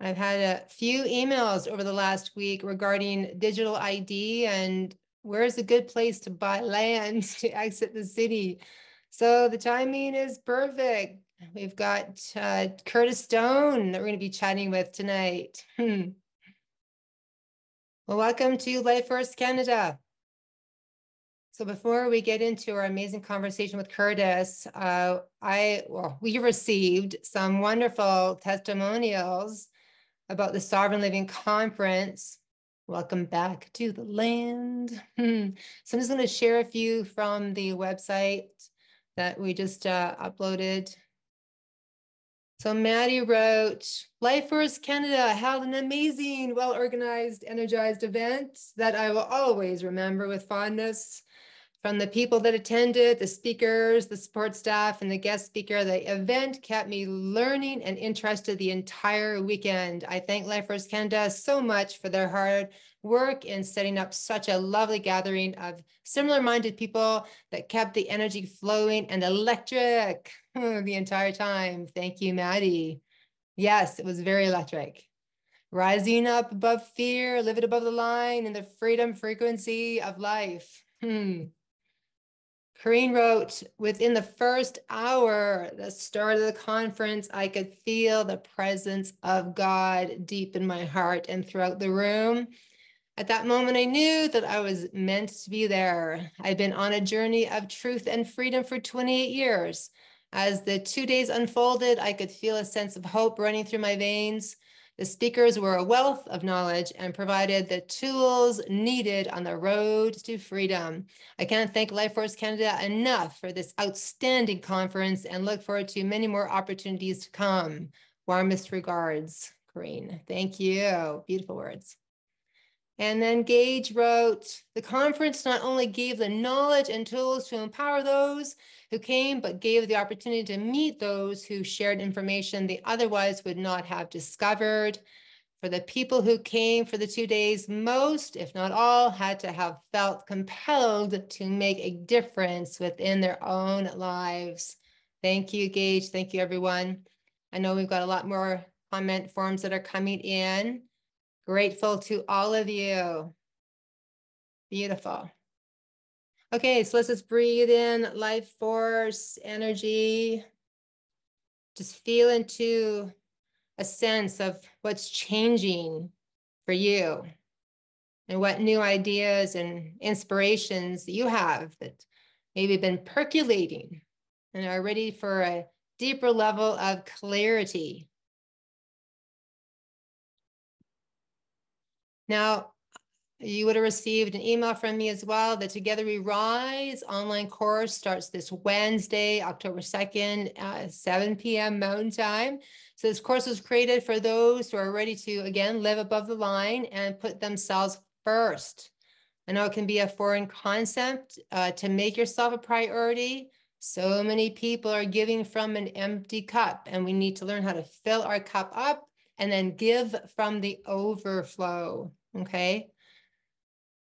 I've had a few emails over the last week regarding digital ID and where's a good place to buy land to exit the city. So the timing is perfect. We've got Curtis Stone that we're going to be chatting with tonight. Well, welcome to Life First Canada. So before we get into our amazing conversation with Curtis, we received some wonderful testimonials about the Sovereign Living Conference. Welcome back to the land. So I'm just going to share a few from the website that we just uploaded. So Maddie wrote, Life First Canada held an amazing, well-organized, energized event that I will always remember with fondness. From the people that attended, the speakers, the support staff, and the guest speaker, the event kept me learning and interested the entire weekend. I thank Life First Canada so much for their hard work in setting up such a lovely gathering of similar-minded people that kept the energy flowing and electric the entire time. Thank you, Maddie. Yes, it was very electric. Rising up above fear, living above the line in the freedom frequency of life. Corrine wrote, within the first hour, the start of the conference, I could feel the presence of God deep in my heart and throughout the room. At that moment, I knew that I was meant to be there. I've been on a journey of truth and freedom for 28 years. As the 2 days unfolded, I could feel a sense of hope running through my veins. The speakers were a wealth of knowledge and provided the tools needed on the road to freedom. I can't thank Life Force Canada enough for this outstanding conference and look forward to many more opportunities to come. Warmest regards, Corrine. Thank you. Beautiful words. And then Gage wrote, the conference not only gave the knowledge and tools to empower those who came, but gave the opportunity to meet those who shared information they otherwise would not have discovered. For the people who came for the 2 days, most, if not all, had to have felt compelled to make a difference within their own lives. Thank you, Gage. Thank you, everyone. I know we've got a lot more comment forms that are coming in. Grateful to all of you. Beautiful. Okay, so let's just breathe in life force, energy. Just feel into a sense of what's changing for you and what new ideas and inspirations that you have that maybe been percolating and are ready for a deeper level of clarity. Now, you would have received an email from me as well. The Together We Rise online course starts this Wednesday, October 2nd, 7 p.m. Mountain Time. So this course was created for those who are ready to, again, live above the line and put themselves first. I know it can be a foreign concept to make yourself a priority. So many people are giving from an empty cup, and we need to learn how to fill our cup up and then give from the overflow, okay?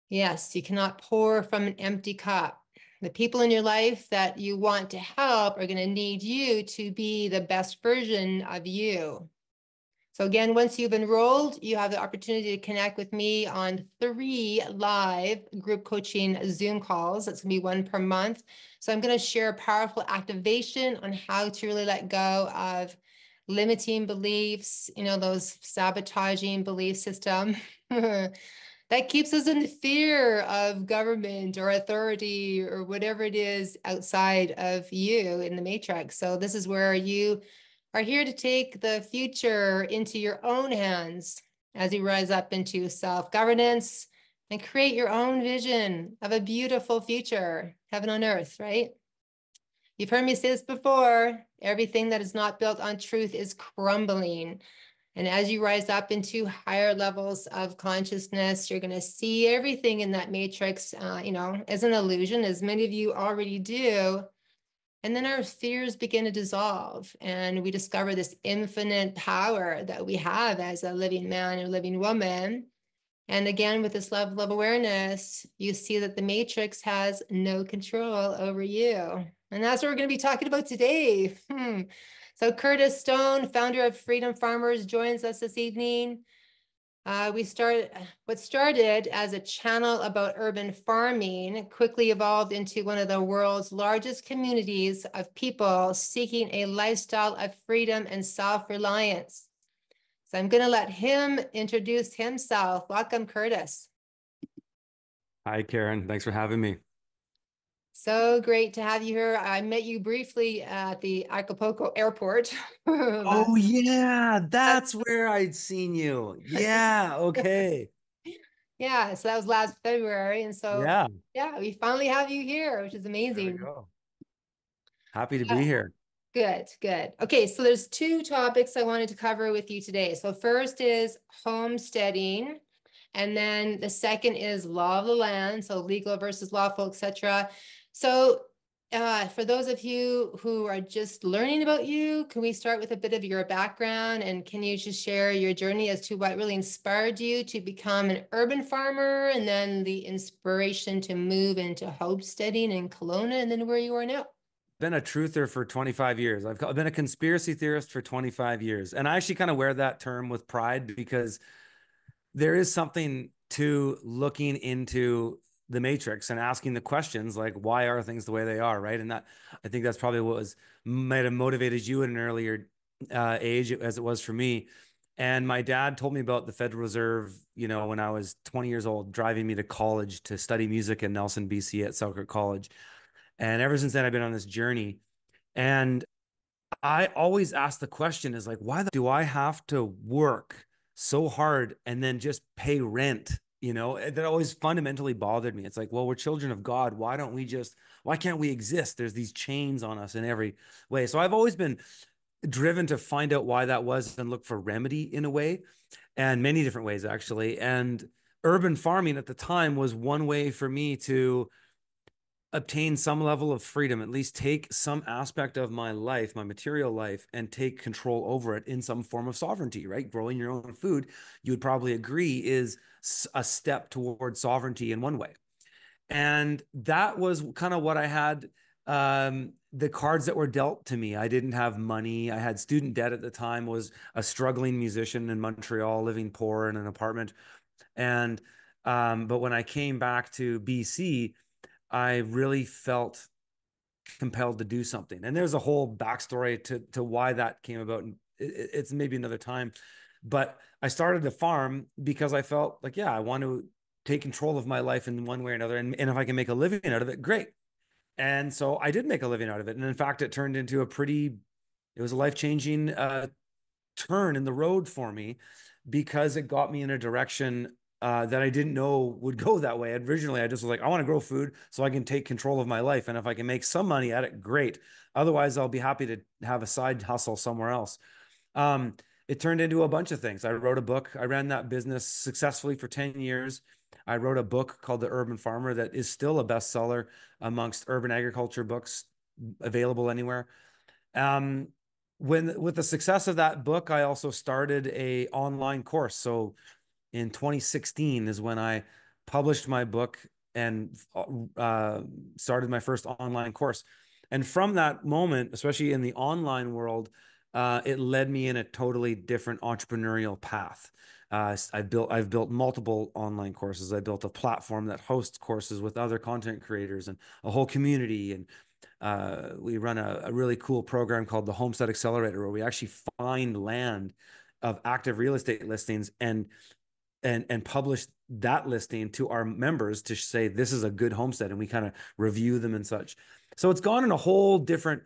Yes, you cannot pour from an empty cup. The people in your life that you want to help are going to need you to be the best version of you. So again, once you've enrolled, you have the opportunity to connect with me on 3 live group coaching Zoom calls. That's going to be 1 per month. So I'm going to share a powerful activation on how to really let go of limiting beliefs, those sabotaging belief system. That keeps us in fear of government or authority or whatever it is outside of you in the matrix. So this is where you are here to take the future into your own hands as you rise up into self-governance and create your own vision of a beautiful future, heaven on earth, right? You've heard me say this before, everything that is not built on truth is crumbling. And as you rise up into higher levels of consciousness, you're going to see everything in that matrix, as an illusion, as many of you already do. And then our fears begin to dissolve, and we discover this infinite power that we have as a living man or living woman. And again, with this level of awareness, you see that the matrix has no control over you. And that's what we're going to be talking about today. So Curtis Stone, founder of Freedom Farmers, joins us this evening. What started as a channel about urban farming quickly evolved into one of the world's largest communities of people seeking a lifestyle of freedom and self-reliance. So I'm going to let him introduce himself. Welcome, Curtis. Hi, Karen. Thanks for having me. So great to have you here. I met you briefly at the Acapulco airport. Oh, yeah, Last- that's where I'd seen you. Yeah, okay. yeah, so that was last February. And so, Yeah, yeah, we finally have you here, which is there we amazing. go. Happy to Uh, be here. Good, good. Okay, so there's two topics I wanted to cover with you today. So first is homesteading, and then the second is law of the land, so legal versus lawful, etc. So for those of you who are just learning about you, can we start with a bit of your background, and can you just share your journey as to what really inspired you to become an urban farmer, and then the inspiration to move into homesteading in Kelowna, and then where you are now? Been a truther for 25 years. I've been a conspiracy theorist for 25 years. And I actually kind of wear that term with pride because there is something to looking into the matrix and asking the questions like, why are things the way they are, right? And that, I think that's probably what was might have motivated you at an earlier age as it was for me. And my dad told me about the Federal Reserve, when I was 20 years old, driving me to college to study music in Nelson, BC at Selkirk College. And ever since then, I've been on this journey. And I always ask the question is like, why do I have to work so hard and then just pay rent? That always fundamentally bothered me. It's like, well, we're children of God. Why can't we exist? There's these chains on us in every way. So I've always been driven to find out why that was and look for remedy in a way, and many different ways, actually. And urban farming at the time was one way for me to obtain some level of freedom, at least take some aspect of my life, my material life, and take control over it in some form of sovereignty, right? Growing your own food, you would probably agree, is a step toward sovereignty in one way. And that was kind of what I had. The cards that were dealt to me. I didn't have money. I had student debt at the time, was a struggling musician in Montreal, living poor in an apartment. And but when I came back to BC, I really felt compelled to do something. And there's a whole backstory to why that came about. And it's maybe another time. But I started to farm because I felt like, yeah, I want to take control of my life in one way or another. And if I can make a living out of it, great. And so I did make a living out of it. And in fact, it turned into it was a life changing turn in the road for me because it got me in a direction that I didn't know would go that way. Originally, I just was like, I want to grow food so I can take control of my life. And if I can make some money at it, great. Otherwise, I'll be happy to have a side hustle somewhere else. Um, it turned into a bunch of things. I wrote a book. I ran that business successfully for 10 years. I wrote a book called The Urban Farmer that is still a bestseller amongst urban agriculture books available anywhere. Um, with the success of that book, I also started a online course. So in 2016 is when I published my book and started my first online course. And from that moment, especially in the online world, it led me in a totally different entrepreneurial path. I've built multiple online courses. I built a platform that hosts courses with other content creators and a whole community. And we run a really cool program called the Homestead Accelerator, where we actually find land of active real estate listings and publish that listing to our members to say this is a good homestead, and we kind of review them and such. So it's gone in a whole different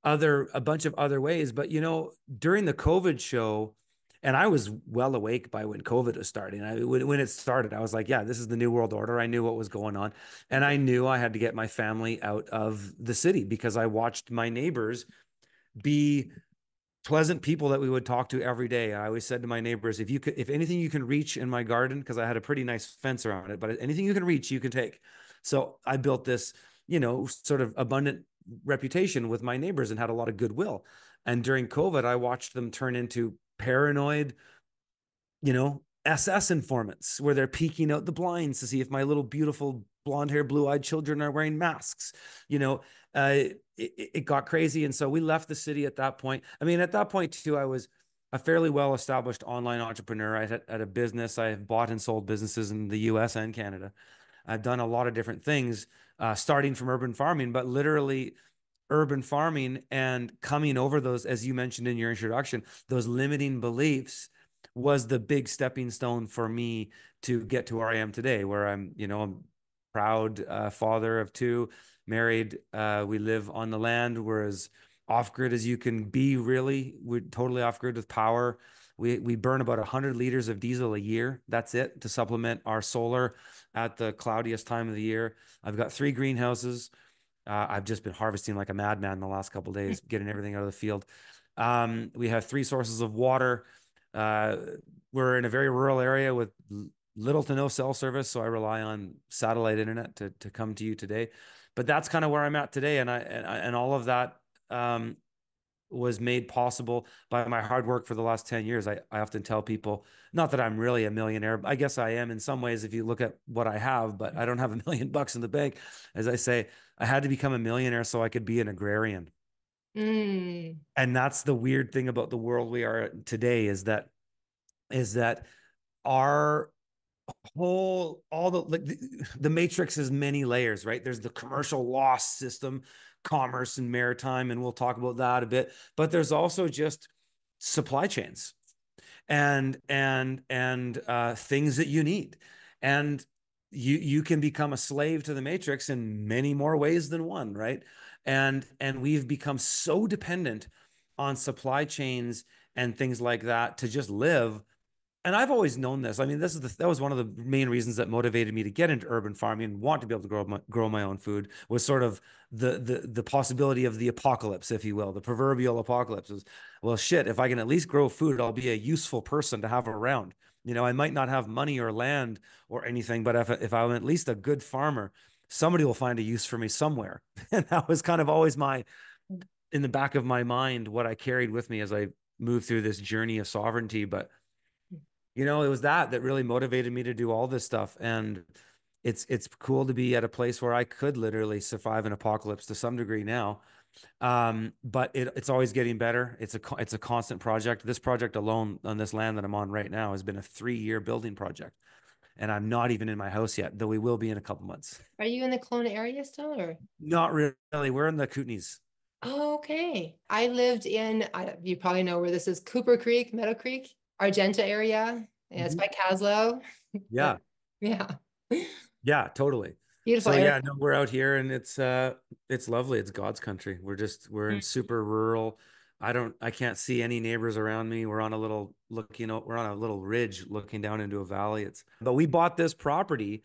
a bunch of other ways. But during the COVID show, and I was well awake by when COVID was starting. When it started, I was like, yeah, this is the new world order. I knew what was going on. And I knew I had to get my family out of the city because I watched my neighbors be pleasant people that we would talk to every day. I always said to my neighbors, if anything you can reach in my garden, because I had a pretty nice fence around it, but anything you can reach, you can take. So I built this, sort of abundant reputation with my neighbors and had a lot of goodwill. And during COVID, I watched them turn into paranoid, SS informants where they're peeking out the blinds to see if my little beautiful blonde hair, blue eyed children are wearing masks, you know, it got crazy. And so we left the city at that point. I mean, at that point too, I was a fairly well-established online entrepreneur. I had a business. I have bought and sold businesses in the US and Canada. I've done a lot of different things, starting from urban farming, but literally urban farming and coming over those, as you mentioned in your introduction, those limiting beliefs was the big stepping stone for me to get to where I am today, where I'm, a proud father of two, married. We live on the land. We're as off grid as you can be, really. We're totally off grid with power. We burn about 100 liters of diesel a year. That's it, to supplement our solar at the cloudiest time of the year. I've got 3 greenhouses. I've just been harvesting like a madman the last couple of days, getting everything out of the field. We have 3 sources of water. Uh, we're in a very rural area with little to no cell service, so I rely on satellite internet to come to you today. But that's kind of where I'm at today, and all of that was made possible by my hard work for the last 10 years. I often tell people, not that I'm really a millionaire. I guess I am in some ways if you look at what I have, but I don't have $1 million in the bank. As I say, I had to become a millionaire so I could be an agrarian. Mm. And that's the weird thing about the world we are today, is that our all the like the matrix has many layers, right? There's the commercial law system, commerce and maritime, and we'll talk about that a bit. But there's also just supply chains and things that you need, and you can become a slave to the matrix in many more ways than one, right? And we've become so dependent on supply chains and things like that to just live. And I've always known this. I mean, that was one of the main reasons that motivated me to get into urban farming and want to be able to grow my own food, was sort of the possibility of the apocalypse, if you will, the proverbial apocalypse. Is, well, shit, if I can at least grow food, I'll be a useful person to have around. I might not have money or land or anything, but if I'm at least a good farmer, somebody will find a use for me somewhere. And that was kind of always in the back of my mind, what I carried with me as I moved through this journey of sovereignty. But it was that really motivated me to do all this stuff. And it's cool to be at a place where I could literally survive an apocalypse to some degree now. But it's always getting better. It's a constant project. This project alone on this land that I'm on right now has been a 3-year building project. And I'm not even in my house yet, though we will be in a couple months. Are you in the Kelowna area still, or? Not really. We're in the Kootenays. Oh, okay. I lived in, you probably know where this is, Cooper Creek, Meadow Creek, Argenta area. Yeah, it's Mhm. by Caslow. Yeah. But yeah, Yeah, totally. beautiful So area. yeah, no, we're out here and it's lovely. It's God's country. We're in super rural. I can't see any neighbors around me. We're on a little ridge looking down into a valley. But we bought this property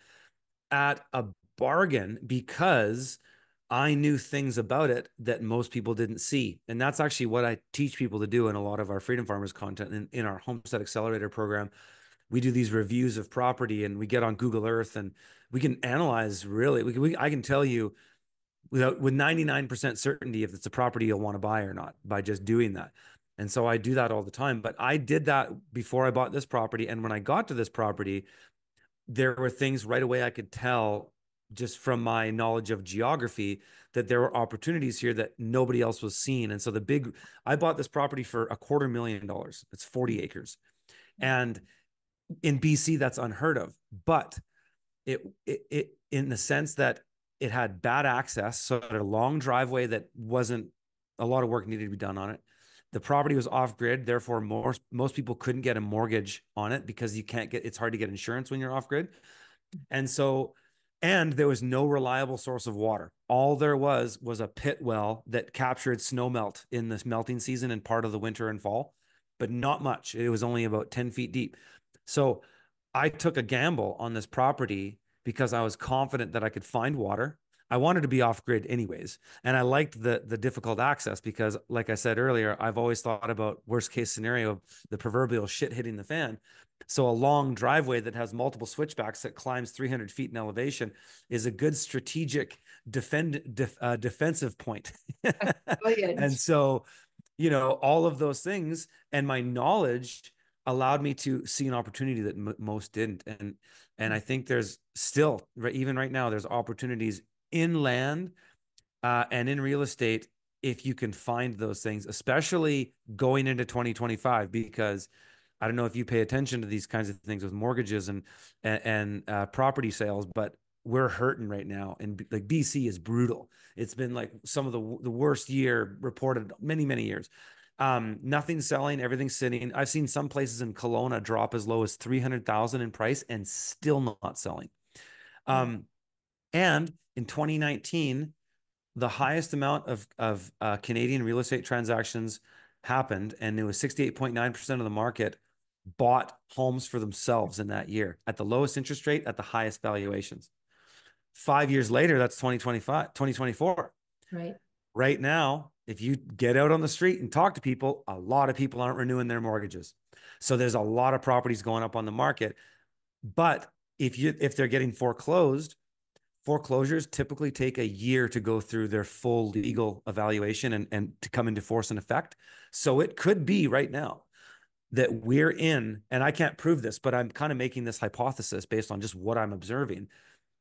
at a bargain because I knew things about it that most people didn't see. And that's actually what I teach people to do in a lot of our Freedom Farmers content in our Homestead Accelerator program. We do these reviews of property and we get on Google Earth and we can analyze really. I can tell you with 99% certainty if it's a property you'll want to buy or not by just doing that. And so I do that all the time. But I did that before I bought this property. And when I got to this property, there were things right away I could tell just from my knowledge of geography that there were opportunities here that nobody else was seeing. And so I bought this property for $250,000. It's 40 acres. And in BC, that's unheard of. But it in the sense that it had bad access, so it had a long driveway that wasn't a lot of work needed to be done on it. The property was off grid, therefore most people couldn't get a mortgage on it because it's hard to get insurance when you're off grid. And there was no reliable source of water. All there was a pit well that captured snow melt in this melting season and part of the winter and fall, but not much. It was only about 10 feet deep. So I took a gamble on this property because I was confident that I could find water. I wanted to be off grid anyways. And I liked the difficult access because, like I said earlier, I've always thought about worst case scenario, the proverbial shit hitting the fan. So a long driveway that has multiple switchbacks that climbs 300 feet in elevation is a good strategic defensive point. Brilliant. And so, all of those things and my knowledge allowed me to see an opportunity that most didn't. And I think there's still, even right now, there's opportunities inland And in real estate, if you can find those things, especially going into 2025, because I don't know if you pay attention to these kinds of things with mortgages and property sales, but we're hurting right now. And like BC is brutal. It's been like some of the worst year reported many years. Nothing's selling, everything's sitting. I've seen some places in Kelowna drop as low as 300,000 in price and still not selling. Mm. Um, and in 2019, the highest amount of Canadian real estate transactions happened, and it was 68.9% of the market bought homes for themselves in that year at the lowest interest rate at the highest valuations. 5 years later, that's 2025, 2024. Right. Right now, if you get out on the street and talk to people, a lot of people aren't renewing their mortgages. So there's a lot of properties going up on the market. But if they're getting foreclosed, foreclosures typically take a year to go through their full legal evaluation and to come into force and effect. So it could be right now that we're in, and I can't prove this, but I'm kind of making this hypothesis based on just what I'm observing,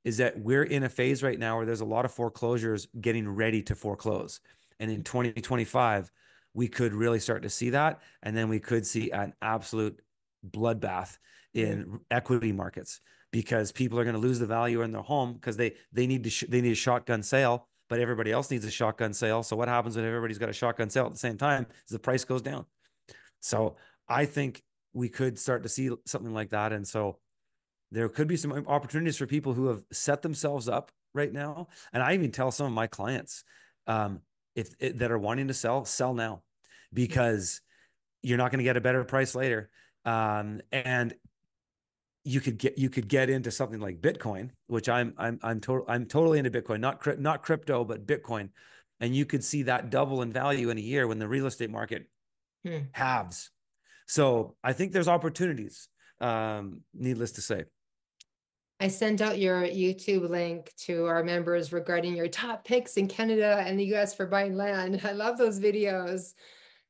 is that we're in a phase right now where there's a lot of foreclosures getting ready to foreclose. And in 2025, we could really start to see that. And then we could see an absolute bloodbath Mm. in equity markets because people are going to lose the value in their home because they need they need a shotgun sale, but everybody else needs a shotgun sale. So what happens when everybody's got a shotgun sale at the same time is the price goes down. So I think we could start to see something like that. And so there could be some opportunities for people who have set themselves up right now. And I even tell some of my clients, if that are wanting to sell now, because you're not going to get a better price later. And you could get into something like Bitcoin, which I'm totally into Bitcoin, not crypto, but Bitcoin. And you could see that double in value in a year when the real estate market Mm. halves. So I think there's opportunities, needless to say. I sent out your YouTube link to our members regarding your top picks in Canada and the US for buying land. I love those videos.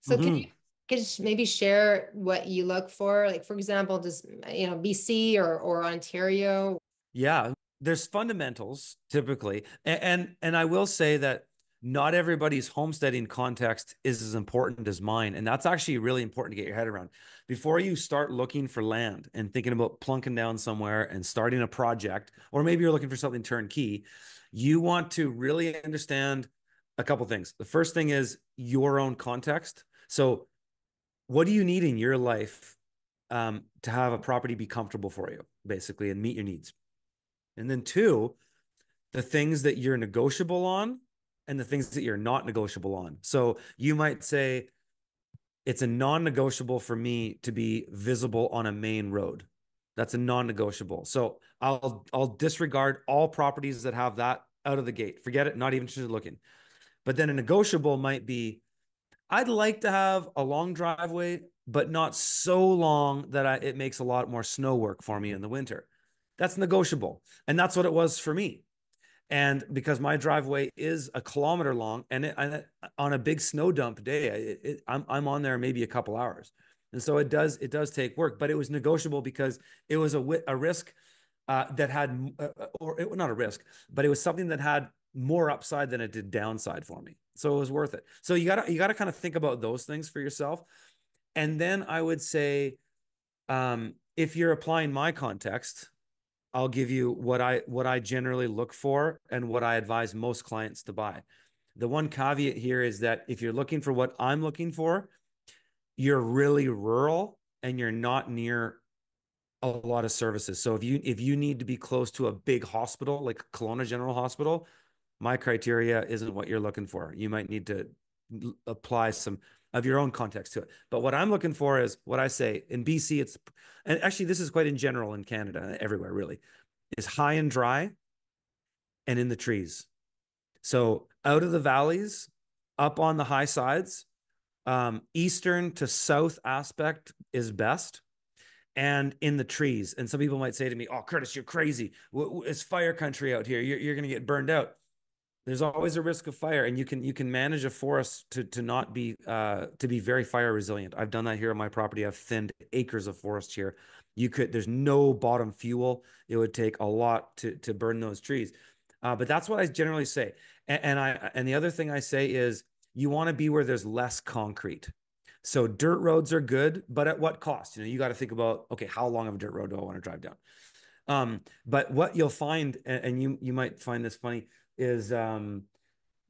So Mm-hmm. could you maybe share what you look for? Like, for example, just, BC or Ontario? Yeah, there's fundamentals typically, and I will say that not everybody's homesteading context is as important as mine, and that's actually really important to get your head around before you start looking for land and thinking about plunking down somewhere and starting a project, or maybe you're looking for something turnkey. You want to really understand a couple things. The first thing is your own context. So, what do you need in your life to have a property be comfortable for you, basically, and meet your needs? And then two, the things that you're negotiable on and the things that you're not negotiable on. So you might say it's a non-negotiable for me to be visible on a main road. That's a non-negotiable. So I'll disregard all properties that have that out of the gate. Forget it, not even interested in looking. But then a negotiable might be I'd like to have a long driveway, but not so long that it makes a lot more snow work for me in the winter. That's negotiable. And that's what it was for me. And because my driveway is a kilometer long, and on a big snow dump day, I'm on there maybe a couple hours, and so it does take work, but it was negotiable because it was a risk that had or it, not a risk, but it was something that had more upside than it did downside for me, so it was worth it. So you gotta kind of think about those things for yourself, and then I would say if you're applying my context, I'll give you what I generally look for and what I advise most clients to buy. The one caveat here is that if you're looking for what I'm looking for, you're really rural and you're not near a lot of services. So if you need to be close to a big hospital like Kelowna General Hospital, my criteria isn't what you're looking for. You might need to apply some of your own context to it. But what I'm looking for is what I say in BC, and actually this is quite in general in Canada, everywhere really, is high and dry and in the trees. So out of the valleys, up on the high sides, eastern to south aspect is best and in the trees. And some people might say to me, "Oh, Curtis, you're crazy. It's fire country out here. You're going to get burned out." There's always a risk of fire, and you can manage a forest to not be to be very fire resilient. I've done that here on my property. I've thinned acres of forest here. There's no bottom fuel. It would take a lot to burn those trees. But that's what I generally say. And the other thing I say is you want to be where there's less concrete. So dirt roads are good, but at what cost? You got to think about, okay, how long of a dirt road do I want to drive down? But what you'll find, and you might find this funny, is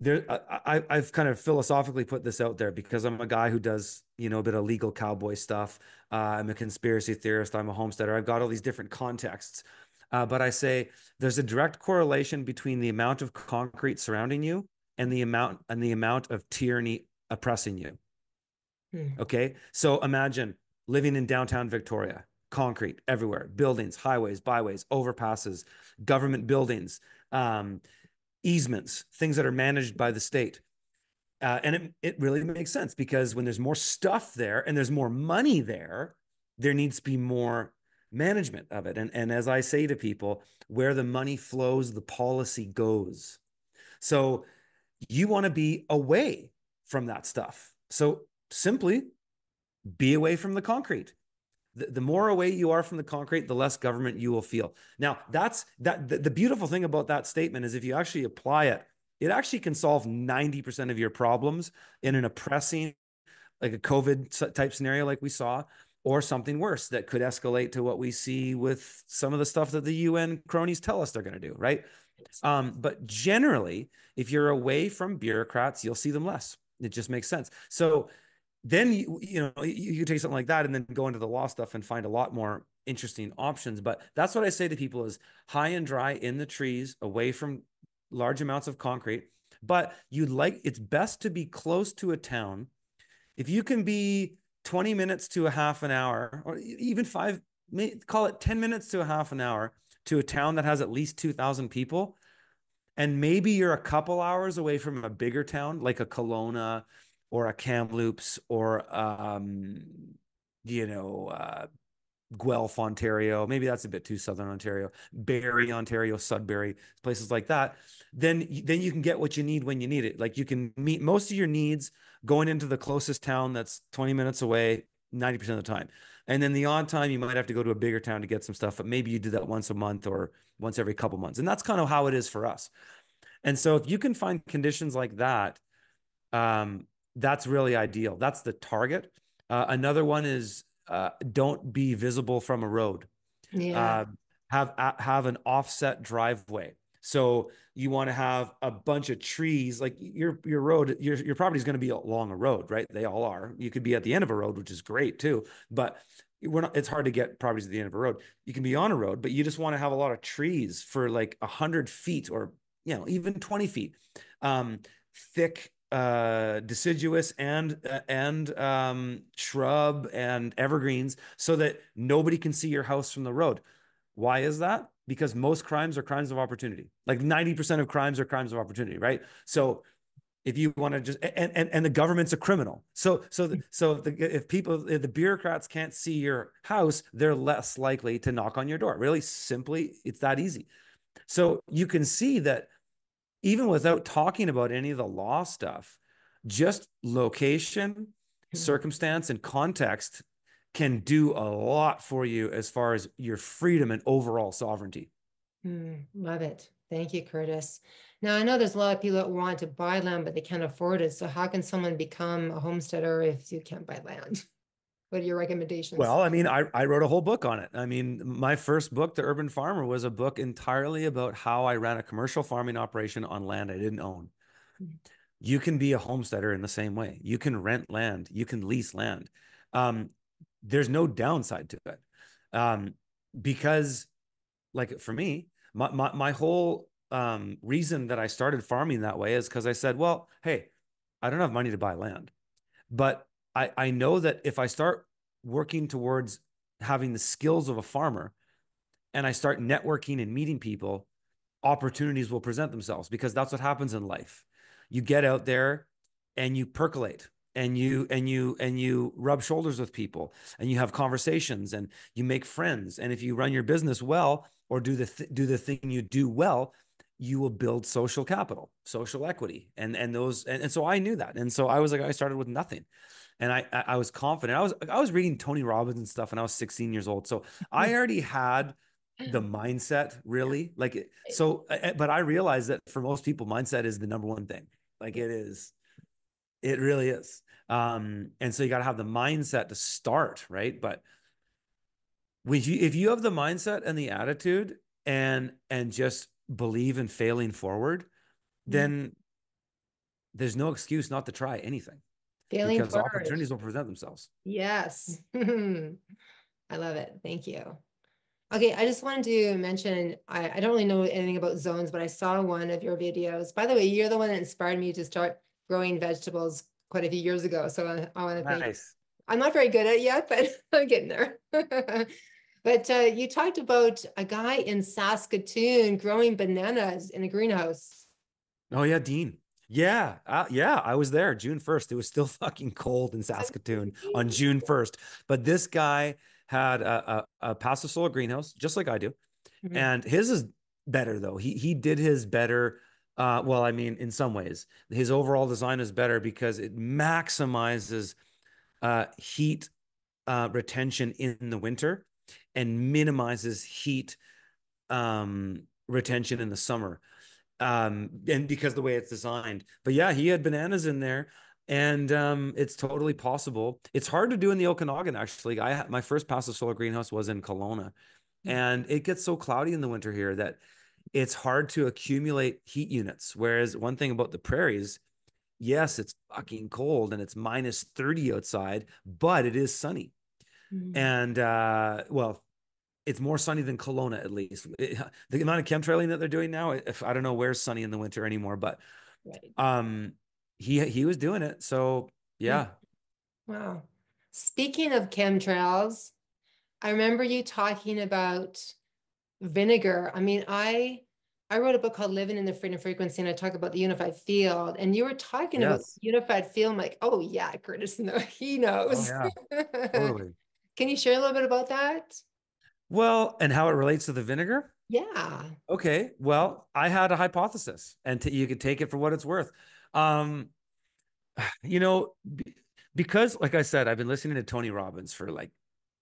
there I've kind of philosophically put this out there because I'm a guy who does a bit of legal cowboy stuff. I'm a conspiracy theorist. I'm a homesteader. I've got all these different contexts, but I say there's a direct correlation between the amount of concrete surrounding you and the amount of tyranny oppressing you. Hmm. Okay, so imagine living in downtown Victoria, concrete everywhere, buildings, highways, byways, overpasses, government buildings. Easements, things that are managed by the state. And it really makes sense because when there's more stuff there and there's more money there needs to be more management of it. And as I say to people, where the money flows, the policy goes. So you want to be away from that stuff. So simply be away from the concrete. The more away you are from the concrete, the less government you will feel. Now, the beautiful thing about that statement is if you actually apply it, it actually can solve 90% of your problems in an oppressing, like a COVID type scenario like we saw, or something worse that could escalate to what we see with some of the stuff that the UN cronies tell us they're going to do, right? But generally, if you're away from bureaucrats, you'll see them less. It just makes sense. So then you take something like that and then go into the law stuff and find a lot more interesting options. But that's what I say to people is high and dry in the trees, away from large amounts of concrete. But it's best to be close to a town. If you can be 20 minutes to a half an hour, or even call it 10 minutes to a half an hour to a town that has at least 2,000 people, and maybe you're a couple hours away from a bigger town like a Kelowna or a Kamloops or you know uh, Guelph, Ontario. Maybe that's a bit too southern Ontario. Barrie, Ontario, Sudbury, places like that. Then you can get what you need when you need it. Like you can meet most of your needs going into the closest town that's 20 minutes away 90% of the time. And then the odd time you might have to go to a bigger town to get some stuff, but maybe you do that once a month or once every couple months. And that's kind of how it is for us. And so if you can find conditions like that, um, that's really ideal. That's the target. Another one is don't be visible from a road. Yeah. Uh, have an offset driveway. So you want to have a bunch of trees, like your road, your property is going to be along a road, right? They all are. You could be at the end of a road, which is great too. But it's hard to get properties at the end of a road. You can be on a road, but you just want to have a lot of trees for like 100 feet or even 20 feet. Thick deciduous and shrub and evergreens so that nobody can see your house from the road. Why is that? Because most crimes are crimes of opportunity. Like 90% of crimes are crimes of opportunity, right? So if you want to just and the government's a criminal. If the bureaucrats can't see your house, they're less likely to knock on your door. Really simply, it's that easy. So you can see that even without talking about any of the law stuff, just location, circumstance, and context can do a lot for you as far as your freedom and overall sovereignty. Love it. Thank you, Curtis. Now, I know there's a lot of people that want to buy land, but they can't afford it. So how can someone become a homesteader if you can't buy land? What are your recommendations? Well, I mean, I wrote a whole book on it. I mean, my first book, The Urban Farmer, was a book entirely about how I ran a commercial farming operation on land I didn't own. You can be a homesteader in the same way. You can rent land, you can lease land. Um, there's no downside to it. Because like for me, my whole reason that I started farming that way is because I said, well, hey, I don't have money to buy land, but I know that if I start working towards having the skills of a farmer and I start networking and meeting people, opportunities will present themselves because that's what happens in life. You get out there and you percolate and you rub shoulders with people and you have conversations and you make friends. And if you run your business well or do the thing you do well, you will build social capital, social equity, and so I knew that, and so I started with nothing, and I was confident. I was reading Tony Robbins and stuff when I was 16 years old, so I already had the mindset really like so but I realize that for most people mindset is the number one thing. Like it is, it really is. And so you got to have the mindset to start, right? But if you have the mindset and the attitude and just believe in failing forward, Mm. then there's no excuse not to try anything Failing because forward. opportunities will present themselves. Yes. I love it. Thank you. Okay, I just wanted to mention, I don't really know anything about zones, but I saw one of your videos. By the way, you're the one that inspired me to start growing vegetables quite a few years ago. So I want to thank you. Nice. I'm not very good at it yet, but I'm getting there. But you talked about a guy in Saskatoon growing bananas in a greenhouse. Oh yeah, Dean. Yeah, yeah, I was there June 1st. It was still fucking cold in Saskatoon on June 1st. But this guy had a passive solar greenhouse, just like I do. Mhm. And his is better though. He did his better. Well, I mean, in some ways, his overall design is better because it maximizes heat retention in the winter and minimizes heat retention in the summer. And because the way it's designed. But yeah, he had bananas in there, and it's totally possible. It's hard to do in the Okanagan actually. My first passive solar greenhouse was in Kelowna, and it gets so cloudy in the winter here that it's hard to accumulate heat units. Whereas one thing about the prairies, yes, it's fucking cold and it's minus 30 outside, but it is sunny. Mhm. And well, it's more sunny than Kelowna at least. The amount of chemtrailing that they're doing now, if I don't know where's sunny in the winter anymore, but Right. um he was doing it. So Hmm. yeah. Wow. Speaking of chemtrails, I remember you talking about vinegar. I mean, I wrote a book called Living in the Freedom Frequency, and I talk about the unified field. And you were talking about Yes. unified field. I'm like, oh yeah, Curtis, no, he Oh knows. yeah. Totally. Can you share a little bit about that? Well, and how it relates to the vinegar? Yeah. Okay. Well, I had a hypothesis, and you could take it for what it's worth. Um, you know, because like I said, I've been listening to Tony Robbins for like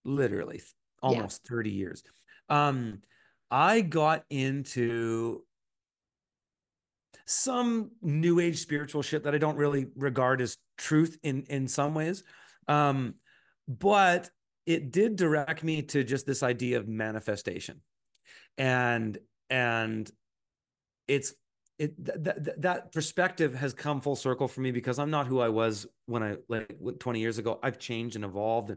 literally Yeah. almost 30 years. Um, I got into some new age spiritual shit that I don't really regard as truth in some ways. Um, but it did direct me to just this idea of manifestation. And and it's that perspective has come full circle for me because I'm not who I was when I like 20 years ago. I've changed and evolved.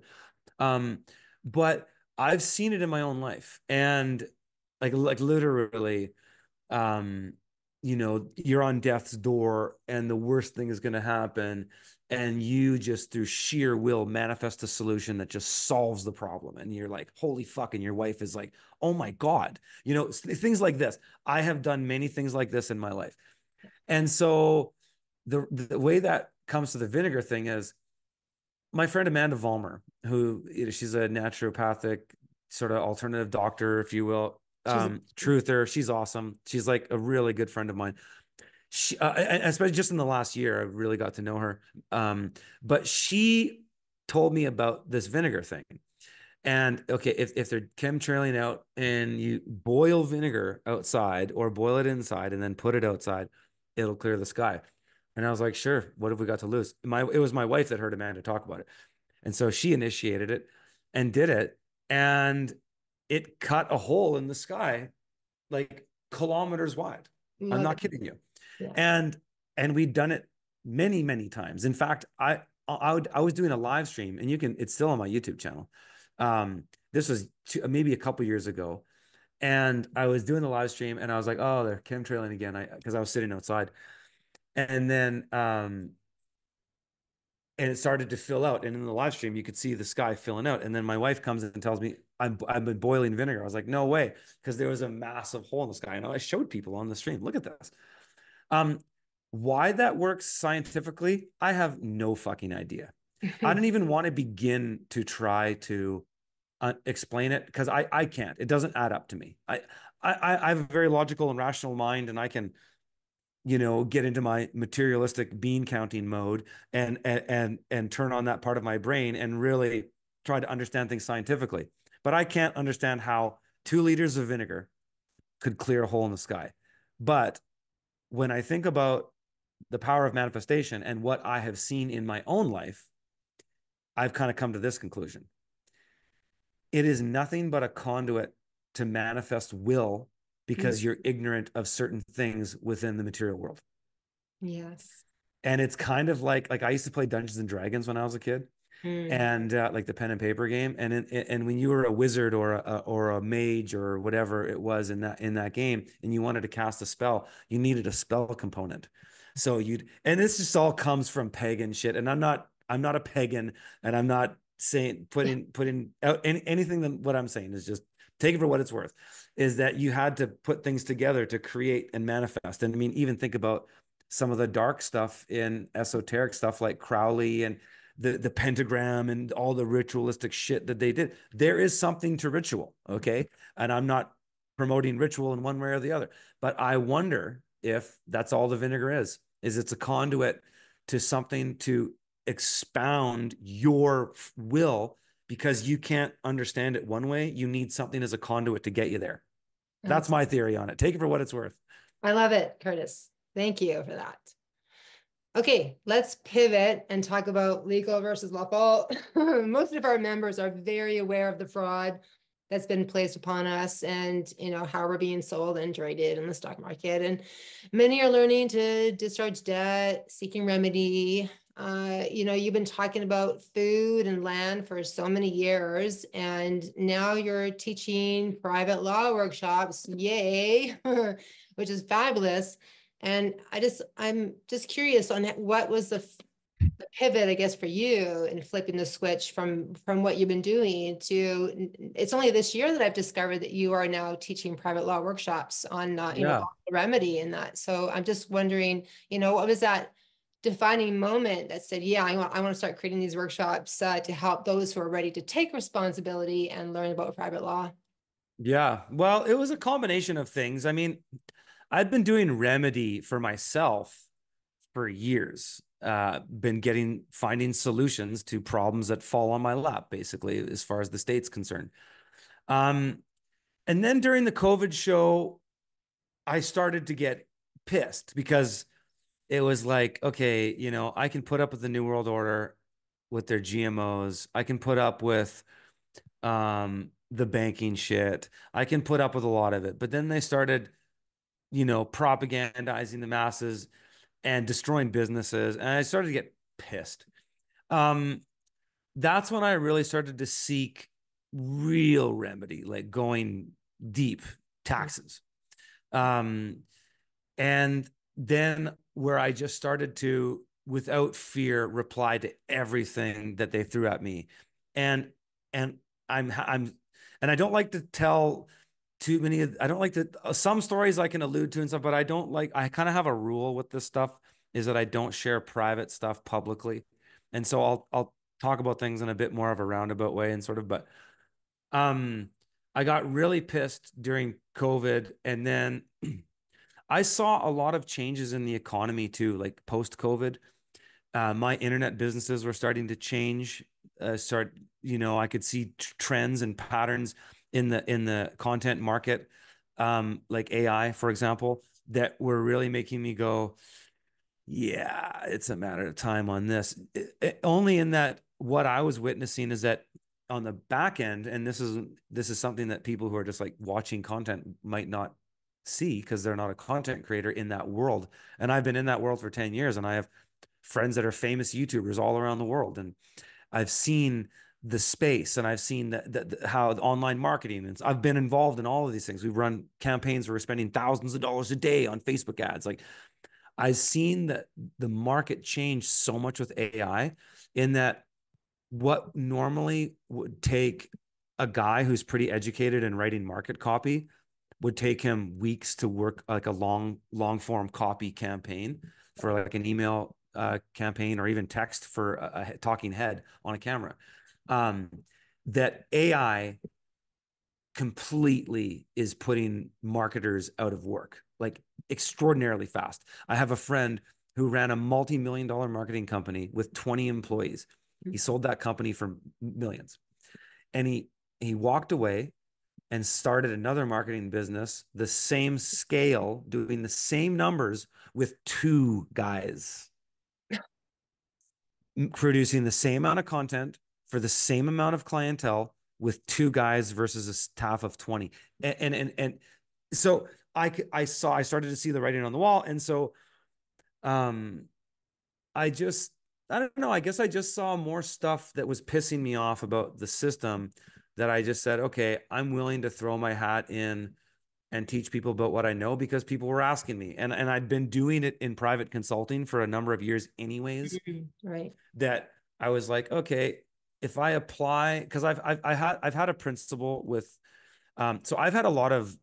Um, but I've seen it in my own life. And like literally um you're on death's door and the worst thing is going to happen, and you just through sheer will manifest a solution that just solves the problem, and you're like holy fuck, and your wife is like oh my god, things like this. I have done many things like this in my life. And so the way that comes to the vinegar thing is my friend Amanda Vollmer, who she's a naturopathic sort of alternative doctor, if you will, She's truther. She's awesome. She's like a really good friend of mine. She, especially just in the last year, I really got to know her. But she told me about this vinegar thing. And okay, if they're chemtrailing out and you boil vinegar outside or boil it inside and then put it outside, it'll clear the sky. And I was like, sure, what have we got to lose? It was my wife that heard Amanda talk about it. And so she initiated it and did it. And it cut a hole in the sky like kilometers wide. I'm love not it. kidding you. Yeah. And we'd done it many, many times. In fact, I was doing a live stream, and it's still on my YouTube channel. This was maybe a couple years ago. And I was doing the live stream and I was like, oh, they're chemtrailing again. Because I was sitting outside. And then and it started to fill out. And in the live stream, you could see the sky filling out. And then my wife comes and tells me I've been boiling vinegar. I was like, no way, because there was a massive hole in the sky. And I showed people on the stream, look at this. Um, why that works scientifically, I have no fucking idea. I don't even want to begin to try to explain it because I can't. It doesn't add up to me. I have a very logical and rational mind, and I can get into my materialistic bean counting mode and turn on that part of my brain and really try to understand things scientifically. But I can't understand how 2 liters of vinegar could clear a hole in the sky. But when I think about the power of manifestation and what I have seen in my own life, I've kind of come to this conclusion. It is nothing but a conduit to manifest will because you're ignorant of certain things within the material world. Yes. And it's kind of like I used to play Dungeons and Dragons when I was a kid, and like the pen and paper game. And when you were a wizard or a mage or whatever it was in that game, and you wanted to cast a spell, you needed a spell component. So and this just all comes from pagan shit. And I'm not a pagan, and I'm not saying putting out anything that what I'm saying is just take it for what it's worth, is that you had to put things together to create and manifest. And I mean, even think about some of the dark stuff in esoteric stuff like Crowley and the pentagram and all the ritualistic shit that they did. There is something to ritual, okay? And I'm not promoting ritual in one way or the other, but I wonder if that's all the vinegar is it's a conduit to something to expound your will, because you can't understand it one way. You need something as a conduit to get you there. That's my theory on it. Take it for what it's worth. I love it, Curtis. Thank you for that. Okay, let's pivot and talk about legal versus lawful. Most of our members are very aware of the fraud that's been placed upon us, and how we're being sold and traded in the stock market. And many are learning to discharge debt, seeking remedy. You've been talking about food and land for so many years, and now you're teaching private law workshops. Yay, which is fabulous. And I'm just curious on what was the pivot, I guess, for you in flipping the switch from what you've been doing to, it's only this year that I've discovered that you are now teaching private law workshops on, remedy in that. So I'm just wondering, what was that defining moment that said, yeah, I want to start creating these workshops to help those who are ready to take responsibility and learn about private law? Yeah. Well, it was a combination of things. I mean, I've been doing remedy for myself for years. Been finding solutions to problems that fall on my lap, basically, as far as the state's concerned. And then during the COVID show, I started to get pissed because it was like, okay, I can put up with the New World Order with their GMOs. I can put up with the banking shit. I can put up with a lot of it. But then they started, propagandizing the masses and destroying businesses. And I started to get pissed. Um, that's when I really started to seek real remedy, like going deep taxes. Um, and then where I just started to, without fear, reply to everything that they threw at me. And and I'm and I don't like to tell too many I don't like to some stories I can allude to and stuff, but I kind of have a rule with this stuff, is that I don't share private stuff publicly. And so I'll talk about things in a bit more of a roundabout way and sort of, but um I got really pissed during COVID, and then I saw a lot of changes in the economy too, like post COVID. My internet businesses were starting to change. I could see trends and patterns in the content market, like AI, for example, that were really making me go, yeah, it's a matter of time on this. Only in that what I was witnessing is that on the back end, and this is something that people who are just like watching content might not see because they're not a content creator in that world. And I've been in that world for 10 years, and I have friends that are famous YouTubers all around the world. And I've seen the space, and I've seen how online marketing, and I've been involved in all of these things. We've run campaigns where we're spending thousands of dollars a day on Facebook ads. Like, I've seen that the market change so much with AI, in that what normally would take a guy who's pretty educated in writing market copy would take him weeks to work like a long form copy campaign for like an email campaign, or even text for a talking head on a camera. That AI completely is putting marketers out of work, like extraordinarily fast. I have a friend who ran a multi-million-dollar marketing company with 20 employees. He sold that company for millions. And he walked away and started another marketing business, the same scale, doing the same numbers with two guys, producing the same amount of content for the same amount of clientele with two guys versus a staff of 20. And so I started to see the writing on the wall. And so um I just, I don't know. I guess I just saw more stuff that was pissing me off about the system, that I just said, okay, I'm willing to throw my hat in and teach people about what I know, because people were asking me. And I'd been doing it in private consulting for a number of years anyways, Right. that I was like, okay, if I apply, because I've had a principle with so I've had a lot of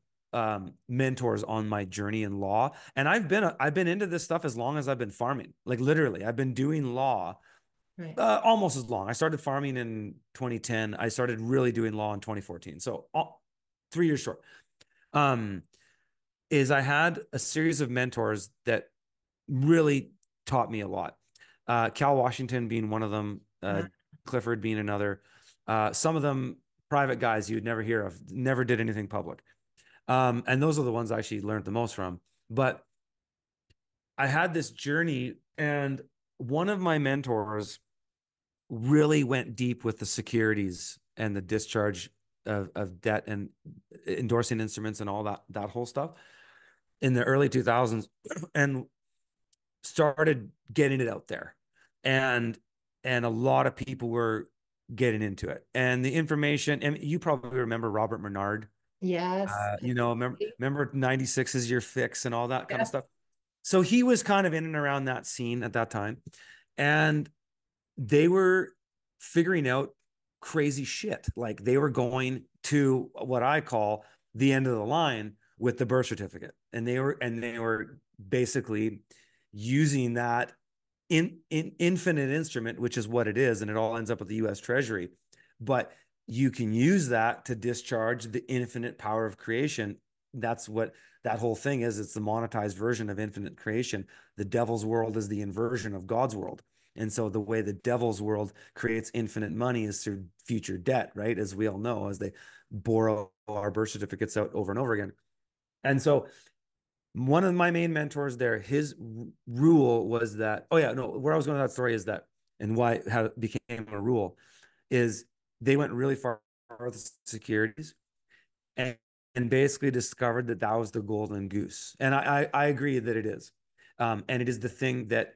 mentors on my journey in law, and I've been into this stuff as long as I've been farming. Like literally, I've been doing law Right. almost as long. I started farming in 2010. I started really doing law in 2014. So 3 years short. Um, is I had a series of mentors that really taught me a lot. Cal Washington being one of them, Uh, Clifford being another. Some of them private guys you'd never hear of, never did anything public. And those are the ones I actually learned the most from. But I had this journey, and one of my mentors really went deep with the securities and the discharge of debt and endorsing instruments and all that whole stuff in the early 2000s, and started getting it out there. And a lot of people were getting into it. And the information, and you probably remember Robert Menard. yes. Remember 96 is your fix and all that kind of Yep. stuff. So he was kind of in and around that scene at that time. And they were figuring out crazy shit. Like they were going to what I call the end of the line with the birth certificate. And they were basically using that in infinite instrument, which is what it is, and it all ends up with the US Treasury. But you can use that to discharge the infinite power of creation. That's what that whole thing is. It's the monetized version of infinite creation. The devil's world is the inversion of God's world. And so the way the devil's world creates infinite money is through future debt, right? As we all know, as they borrow our birth certificates out over and over again. And so one of my main mentors there, his rule was that, oh yeah, no, where I was going with that story is that, and why how it became a rule is they went really far with securities, and, and basically discovered that that was the golden goose. And I agree that it is. And it is the thing that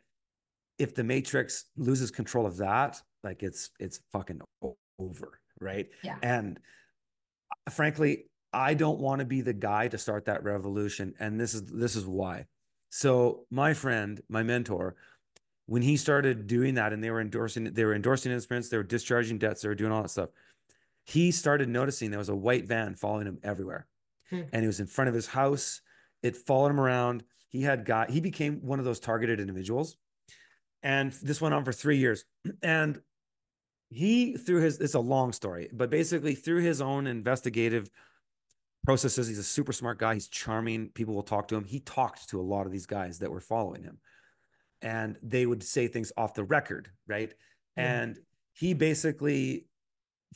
if the matrix loses control of that, like it's fucking over, right? Yeah. And frankly, I don't want to be the guy to start that revolution, and this is why. So my friend, my mentor, when he started doing that, and they were endorsing instruments, they were discharging debts, they were doing all that stuff. He started noticing there was a white van following him everywhere, Hmm. and he was in front of his house. It followed him around. He became one of those targeted individuals, and this went on for 3 years. And he, through his, it's a long story, but basically through his own investigative processes, he's a super smart guy. He's charming. People will talk to him. He talked to a lot of these guys that were following him, and they would say things off the record, right? Yeah. And he basically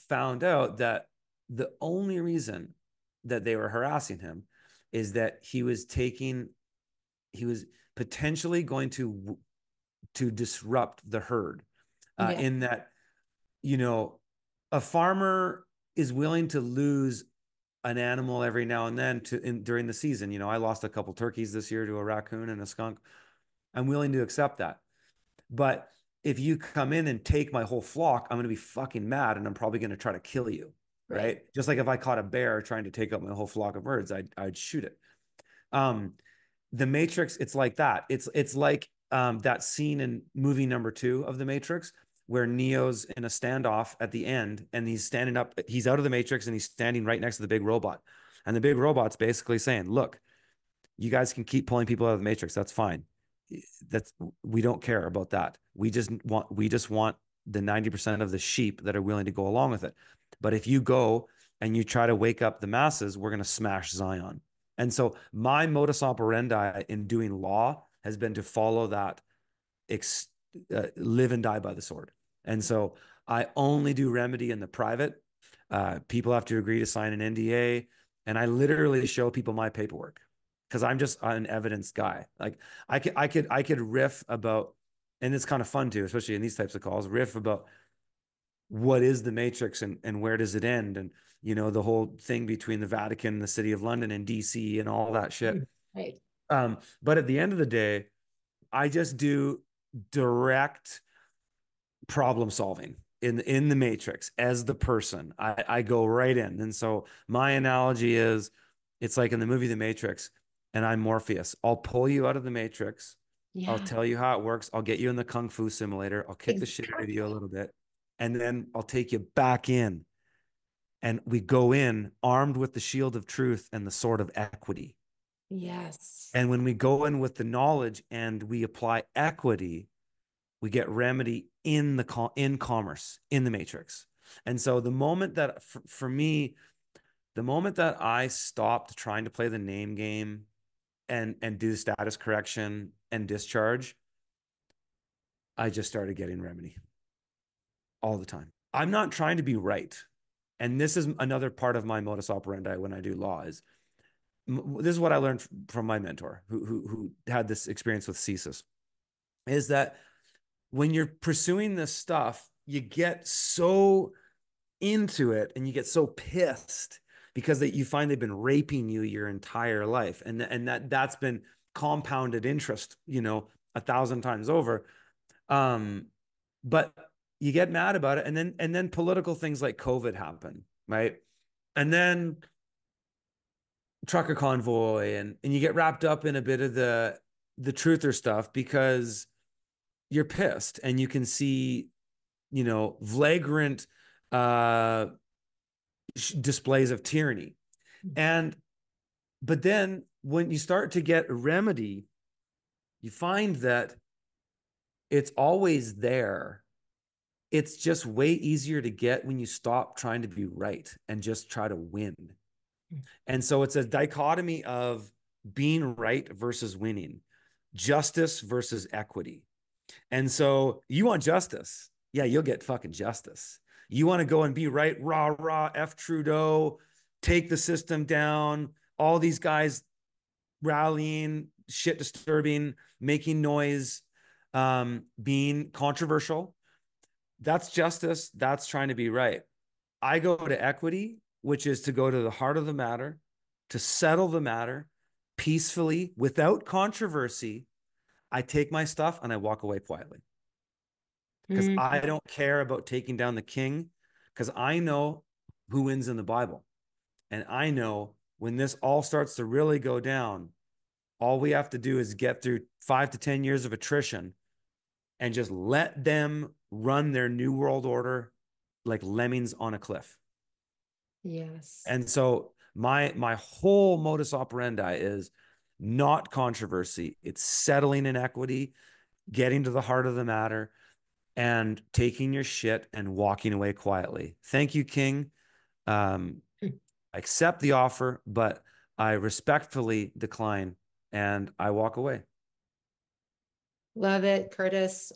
found out that the only reason that they were harassing him is that he was potentially going to disrupt the herd, Yeah. in that, you know, a farmer is willing to lose an animal every now and then during the season. You know, I lost a couple turkeys this year to a raccoon and a skunk. I'm willing to accept that. But if you come in and take my whole flock, I'm going to be fucking mad, and I'm probably going to try to kill you. Right. Right. Just like if I caught a bear trying to take out my whole flock of birds, I'd shoot it. Um, the Matrix, it's like that. It's like that scene in movie number 2 of the Matrix, where Neo's in a standoff at the end, and he's standing up, he's out of the Matrix, and he's standing right next to the big robot. And the big robot's basically saying, look, you guys can keep pulling people out of the Matrix. That's fine. That's, we don't care about that. We just want the 90% of the sheep that are willing to go along with it. But if you go and you try to wake up the masses, we're going to smash Zion. And so my modus operandi in doing law has been to follow that, live and die by the sword. And so I only do remedy in the private. People have to agree to sign an NDA, and I literally show people my paperwork because I'm just an evidence guy. Like I could riff about, and it's kind of fun too, especially in these types of calls, riff about what is the matrix and where does it end, and the whole thing between the Vatican and the city of London and DC and all that shit. Right. But at the end of the day, I just do direct problem solving in the matrix as the person. I go right in. And so my analogy is, it's like in the movie The Matrix, and I'm Morpheus. I'll pull you out of the matrix. I'll Yeah. tell you how it works. I'll get you in the kung fu simulator. I'll kick the shit out of you a Exactly. little bit. And then I'll take you back in. And we go in armed with the shield of truth and the sword of equity. Yes. And when we go in with the knowledge and we apply equity, we get remedy in in commerce, in the matrix. And so the moment that for me, the moment that I stopped trying to play the name game and do status correction and discharge, I just started getting remedy all the time. I'm not trying to be right. And this is another part of my modus operandi when I do law is, this is what I learned from my mentor who had this experience with CSIS, is that when you're pursuing this stuff, you get so into it and you get so pissed because you find they've been raping you your entire life, and that's been compounded interest, 1,000 times over. But you get mad about it, and then political things like COVID happen, right? And then trucker convoy, and you get wrapped up in a bit of the truther stuff because you're pissed and you can see, flagrant uh displays of tyranny. And but then when you start to get a remedy, you find that it's always there. It's just way easier to get when you stop trying to be right and just try to win. And so it's a dichotomy of being right versus winning, justice versus equity. And so you want justice. Yeah, you'll get fucking justice. You want to go and be right, rah, rah, F Trudeau, take the system down, all these guys rallying, shit disturbing, making noise, being controversial. That's justice. That's trying to be right. I go to equity, which is to go to the heart of the matter, to settle the matter peacefully without controversy. I take my stuff and I walk away quietly because I Mhm. don't care about taking down the king, because I know who wins in the Bible. And I know when this all starts to really go down, all we have to do is get through 5 to 10 years of attrition and just let them run their new world order like lemmings on a cliff. Yes. And so my whole modus operandi is not controversy. It's settling in equity, getting to the heart of the matter, and taking your shit and walking away quietly. Thank you, King. I accept the offer, but I respectfully decline and I walk away. Love it, Curtis.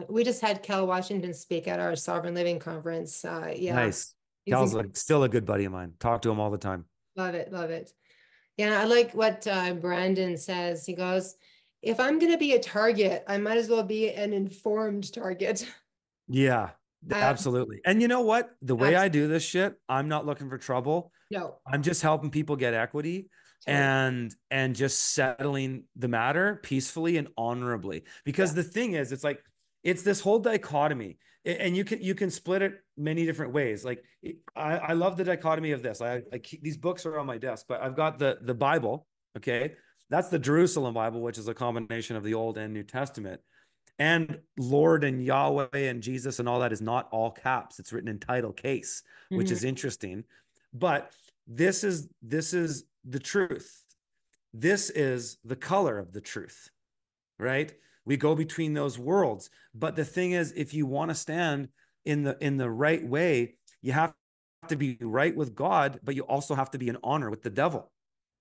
We just had Kel Washington speak at our Sovereign Living conference. Yeah, Nice. he's Cal's still a good buddy of mine. Talk to him all the time. love it, love it. Yeah, I like what Brandon says. He goes, if I'm going to be a target, I might as well be an informed target. Yeah, Uh, absolutely. And you know what? The way abs- I do this shit, I'm not looking for trouble. no, I'm just helping people get equity totally. and just settling the matter peacefully and honorably. Because Yeah. the thing is, it's like it's this whole dichotomy, and you can split it many different ways. Like I love the dichotomy of this. I keep, these books are on my desk, but I've got the Bible. Okay, that's the Jerusalem Bible, which is a combination of the Old and New Testament. And Lord and Yahweh and Jesus and all that is not all caps. It's written in title case, which Mhm. is interesting. But this is the truth. This is the color of the truth, right? We go between those worlds. But the thing is, if you want to stand in the right way, you have to be right with God, but you also have to be in honor with the devil.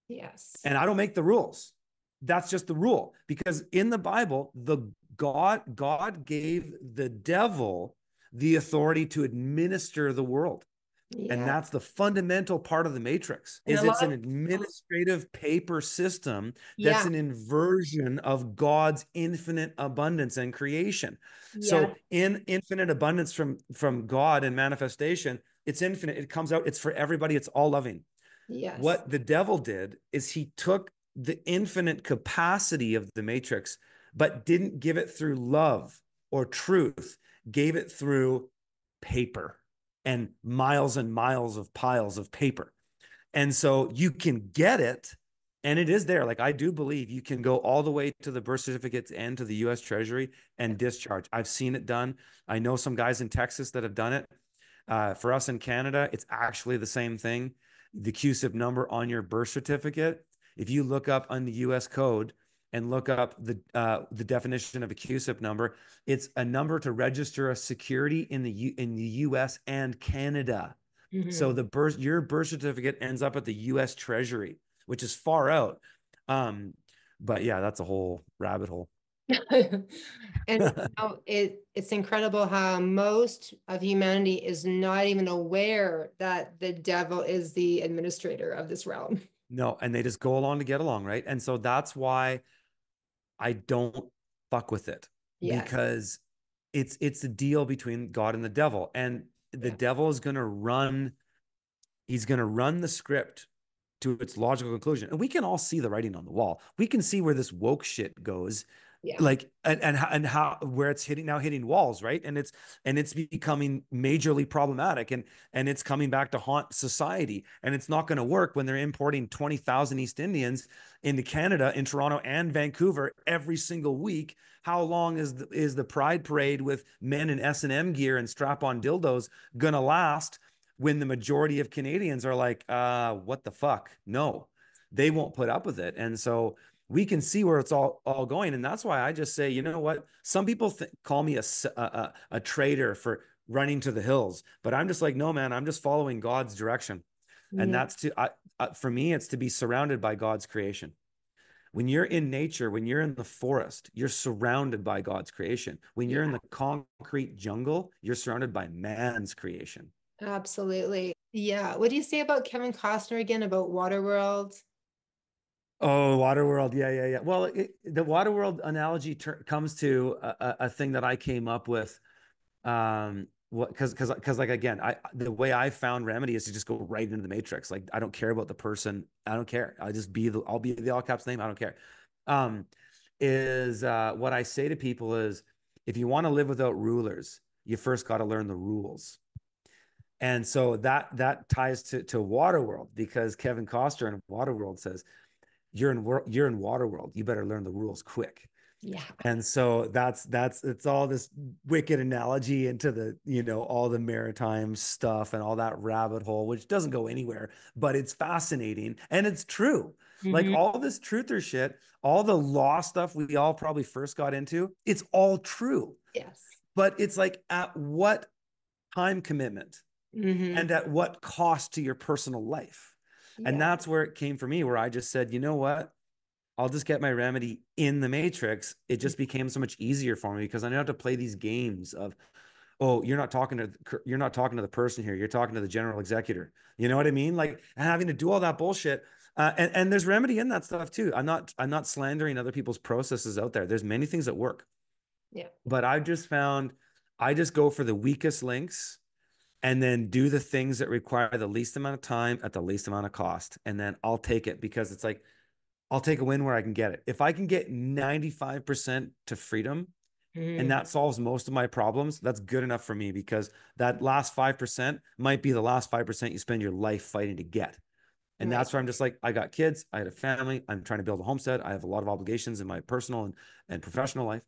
Yes. And I don't make the rules. That's just the rule. Because in the Bible, the God gave the devil the authority to administer the world. And Yeah. that's the fundamental part of the matrix, And a is it's lot an of, administrative paper system that's yeah, an inversion of God's infinite abundance and creation. So yes, in infinite abundance from God and manifestation, it's infinite. It comes out, it's for everybody, it's all loving. yes. What the devil did is he took the infinite capacity of the matrix, but didn't give it through love or truth, gave it through paper and miles of piles of paper. And so you can get it, and it is there. Like, I do believe you can go all the way to the birth certificates and to the US Treasury and discharge. I've seen it done. I know some guys in Texas that have done it. For us in Canada, it's actually the same thing. The QSIP number on your birth certificate, if you look up on the US code and look up the definition of a QSIP number, it's a number to register a security in the US and Canada. So Mhm. your birth certificate ends up at the US Treasury, which is far out. Um, but yeah, that's a whole rabbit hole. And it's incredible how most of humanity is not even aware that the devil is the administrator of this realm. No, and they just go along to get along, right? And so that's why I don't fuck with it, Yes. because it's a deal between God and the devil. And the Yeah. devil is going to run, he's going to run the script to its logical conclusion. And we can all see the writing on the wall. We can see where this woke shit goes, Yeah. like, and how where it's hitting walls, right? And it's becoming majorly problematic, and it's coming back to haunt society. And it's not going to work when they're importing 20,000 East Indians into Canada, in Toronto and Vancouver every single week. How long is the Pride Parade with men in S&M gear and strap-on dildos gonna last, when the majority of Canadians are like, what the fuck? No, they won't put up with it. And so we can see where it's all going. And that's why I just say, you know what? Some people call me a traitor for running to the hills, but I'm just like, no, man, I'm just following God's direction. And Yeah. that's for me, it's to be surrounded by God's creation. When you're in nature, when you're in the forest, you're surrounded by God's creation. When you're in Yeah. the concrete jungle, you're surrounded by man's creation. Absolutely. Yeah. What do you say about Kevin Costner again about Waterworld? Oh, Waterworld. Yeah, yeah, yeah. Well, the Waterworld analogy comes to a thing that I came up with. What, because like, again, the way I found remedy is to just go right into the matrix. Like, I don't care about the person. I don't care. I'll be the all caps name. I don't care. Um, is What I say to people is, if you want to live without rulers, you first got to learn the rules. And so that ties to Waterworld, because Kevin Costner in Waterworld says, you're in Waterworld. You better learn the rules quick. Yeah. And so that's it's all this wicked analogy into the, all the maritime stuff and all that rabbit hole, which doesn't go anywhere, but it's fascinating and it's true. Like, Hmm. all this truther shit, all the law stuff we all probably first got into, it's all true. Yes. But it's like, at what time commitment Hmm. and at what cost to your personal life? And Yeah. that's where it came for me, where I just said, you know what? I'll just get my remedy in the matrix. It just became so much easier for me, because I don't have to play these games of, oh, you're not talking to the person here. You're talking to the general executor. You know what I mean? Like, having to do all that bullshit. And there's remedy in that stuff too. I'm not slandering other people's processes out there. There's many things that work, Yeah. but I've just found I just go for the weakest links, and then do the things that require the least amount of time at the least amount of cost. And then I'll take it, because it's like, I'll take a win where I can get it. If I can get 95% to freedom, and Hmm. that solves most of my problems, that's good enough for me, because that last 5% might be the last 5% you spend your life fighting to get. And Right. that's where I'm just like, I got kids, I had a family, I'm trying to build a homestead, I have a lot of obligations in my personal and professional life.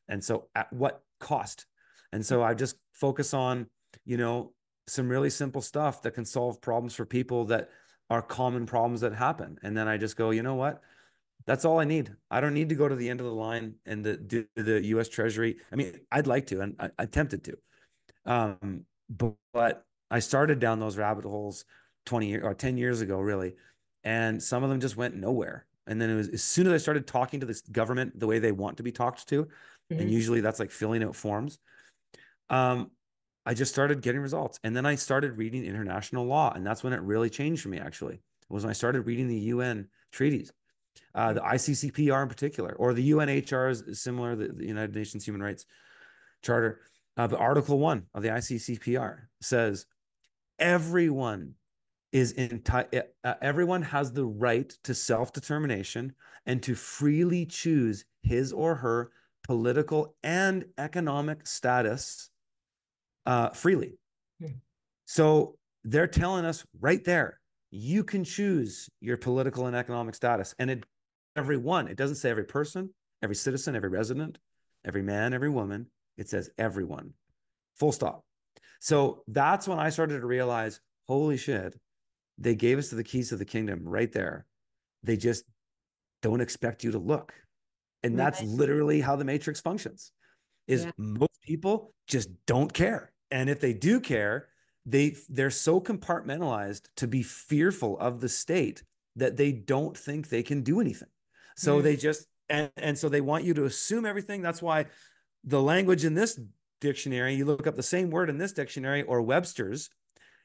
And so, at what cost? And so I just focus on, you know, some really simple stuff that can solve problems for people that are common problems that happen. And then I just go, you know what? That's all I need. I don't need to go to the end of the line and do the U.S. Treasury. I mean, I'd like to, and I'm tempted to. But I started down those rabbit holes 20 years or 10 years ago, really. And some of them just went nowhere. And then it was, as soon as I started talking to this government the way they want to be talked to, and Hmm. usually that's like filling out forms. Um, I just started getting results. And then I started reading international law. And that's when it really changed for me, actually, was when I started reading the UN treaties, the ICCPR in particular, or the UNHR is similar, the United Nations Human Rights Charter. But Article 1 of the ICCPR says everyone everyone has the right to self-determination and to freely choose his or her political and economic status freely. Mm. So they're telling us right there, you can choose your political and economic status. And everyone, it doesn't say every person, every citizen, every resident, every man, every woman. It says everyone, full stop. So that's when I started to realize, holy shit, they gave us the keys to the kingdom right there. They just don't expect you to look. And that's Right. literally how the matrix functions, is Yeah. most people just don't care. And if they do care, they're so compartmentalized to be fearful of the state that they don't think they can do anything. So Mm. they just and so they want you to assume everything. That's why the language in this dictionary, you look up the same word in this dictionary or Webster's,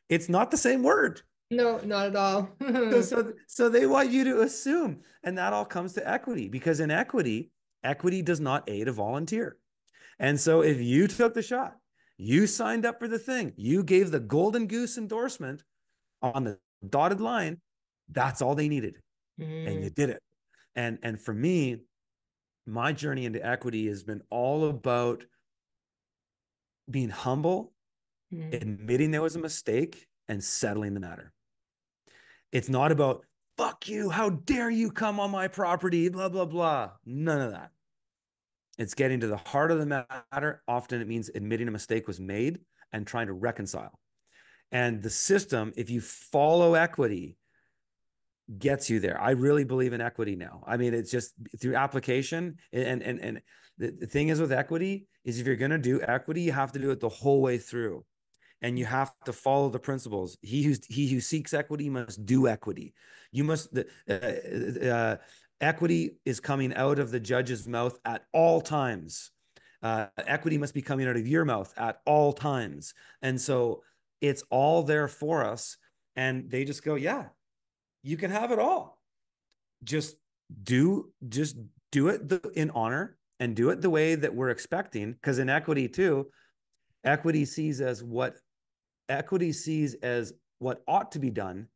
it's not the same word. No, not at all. So they want you to assume, and that all comes to equity, because in equity, equity does not aid a volunteer. And so if you took the shot, you signed up for the thing, you gave the golden goose endorsement on the dotted line, that's all they needed. And you Mm. did it. And for me, my journey into equity has been all about being humble, Mm. admitting there was a mistake, and settling the matter. It's not about, fuck you, how dare you come on my property, blah, blah, blah. None of that. It's getting to the heart of the matter. Often it means admitting a mistake was made and trying to reconcile. And the system, if you follow equity, gets you there. I really believe in equity now. I mean, it's just through application. And the thing is with equity is, if you're going to do equity, you have to do it the whole way through. And you have to follow the principles. He who seeks equity must do equity. You must equity is coming out of the judge's mouth at all times. Equity must be coming out of your mouth at all times. And so it's all there for us. And they just go, yeah, you can have it all. Just just do it in honor, and do it the way that we're expecting. Because in equity too, equity sees as what equity sees as what ought to be done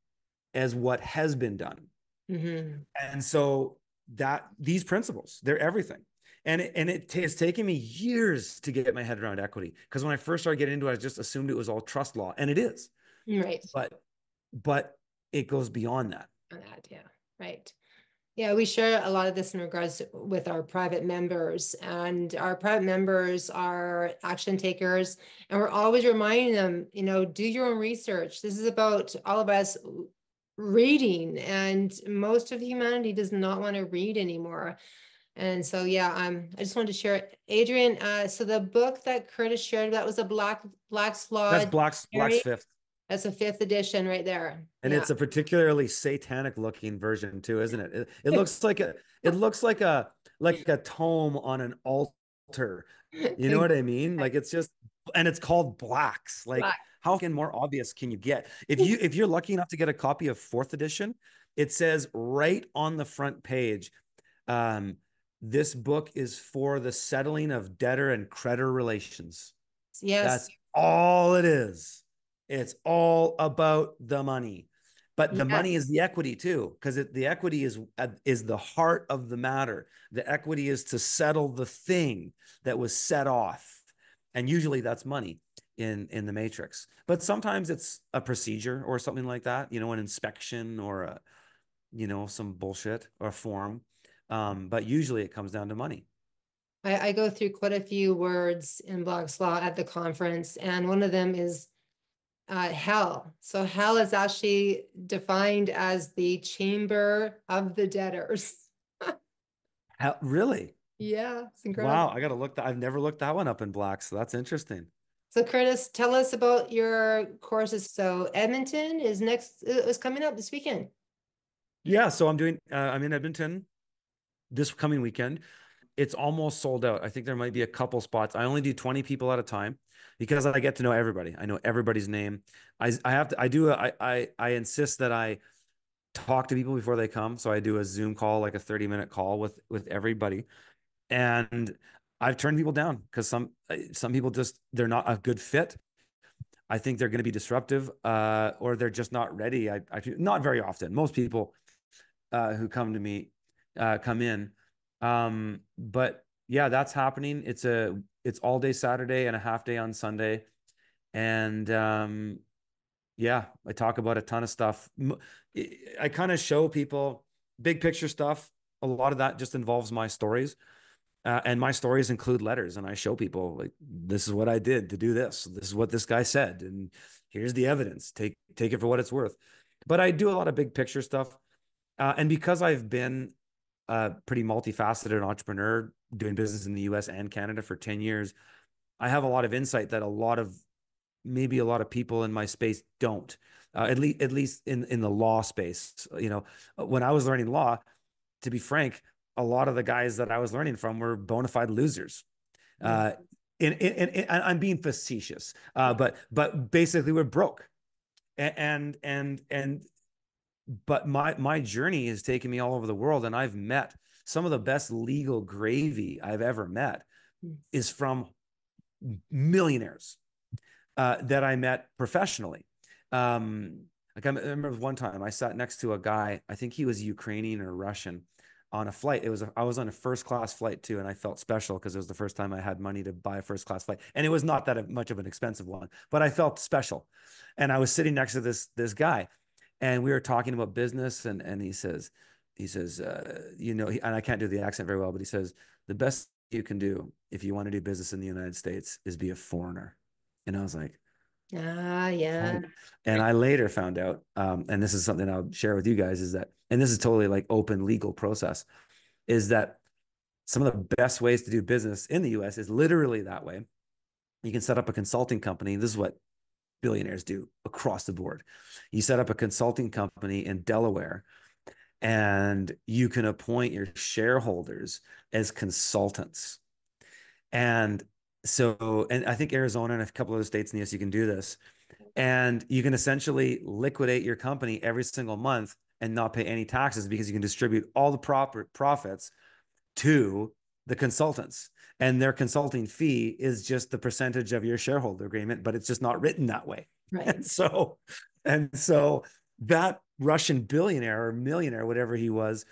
as what has been done. Mm-hmm. And so that these principles, they're everything. And it has taken me years to get my head around equity, because when I first started getting into it, I just assumed it was all trust law, and it is. Right. But it goes beyond that. On that, yeah. Right. Yeah, we share a lot of this in regards with our private members, and our private members are action takers, and we're always reminding them, do your own research. This is about all of us reading, and most of humanity does not want to read anymore. And so, yeah, I just wanted to share it. Adrian, so the book that Curtis shared, that was a Black's That's Law Black's Dictionary. Fifth. That's a fifth edition right there. And Yeah. it's a particularly satanic looking version too, isn't it? It looks like a tome on an altar. You know what I mean? Like, it's just, and it's called Blacks. Like, Black. how can more obvious can you get? If you're lucky enough to get a copy of fourth edition, it says right on the front page, um, this book is for the settling of debtor and creditor relations. Yes. That's all it is. It's all about the money. But the money is Yes. the equity too, because the equity is the heart of the matter. The equity is to settle the thing that was set off, and usually that's money in the matrix. But sometimes it's a procedure or something like that, an inspection or some bullshit or a form. But usually it comes down to money. I go through quite a few words in Black's Law at the conference, and one of them is hell. So hell is actually defined as the chamber of the debtors. How, really? Yeah, it's incredible. Wow, I gotta look that. I've never looked that one up in Black, so that's interesting. So Curtis, tell us about your courses. So Edmonton is coming up this weekend. Yeah, so I'm in Edmonton this coming weekend. It's almost sold out. I think there might be a couple spots. I only do 20 people at a time. because I get to know everybody. I know everybody's name. I insist that I talk to people before they come. So I do a Zoom call, like a 30-minute call with everybody. And I've turned people down because some people just, they're not a good fit. I think they're going to be disruptive, or they're just not ready. Not very often. Most people who come to me come in. But yeah, that's happening. It's all day Saturday and a half day on Sunday. And yeah, I talk about a ton of stuff. I kind of show people big picture stuff. A lot of that just involves my stories. And my stories include letters, and I show people like, this is what I did to do this. This is what this guy said, and here's the evidence. Take it for what it's worth. But I do a lot of big picture stuff, and because I've been a pretty multifaceted entrepreneur doing business in the U.S. and Canada for 10 years, I have a lot of insight that maybe a lot of people in my space don't. At least in the law space. When I was learning law, to be frank, a lot of the guys that I was learning from were bona fide losers. Mm. And I'm being facetious, but basically we're broke. And but my journey has taken me all over the world, and I've met some of the best legal gravy I've ever met Mm. is from millionaires that I met professionally. Like I remember one time I sat next to a guy, I think he was Ukrainian or Russian, on a flight. I was on a first class flight too, and I felt special because it was the first time I had money to buy a first class flight, and it was not that much of an expensive one, but I felt special. And I was sitting next to this guy, and we were talking about business, and he says, and I can't do the accent very well, but he says the best you can do if you want to do business in the United States is be a foreigner. And I was like, Ah, yeah. oh. And I later found out, and this is something I'll share with you guys, is that, and this is totally like open legal process, is that some of the best ways to do business in the US is literally that way. You can set up a consulting company. This is what billionaires do across the board. You set up a consulting company in Delaware, and you can appoint your shareholders as consultants. And and I think Arizona and a couple other states in the US, you can do this. And you can essentially liquidate your company every single month and not pay any taxes because you can distribute all the proper profits to the consultants. And their consulting fee is just the percentage of your shareholder agreement, but it's just not written that way. Right. And so that Russian billionaire or millionaire, whatever he was,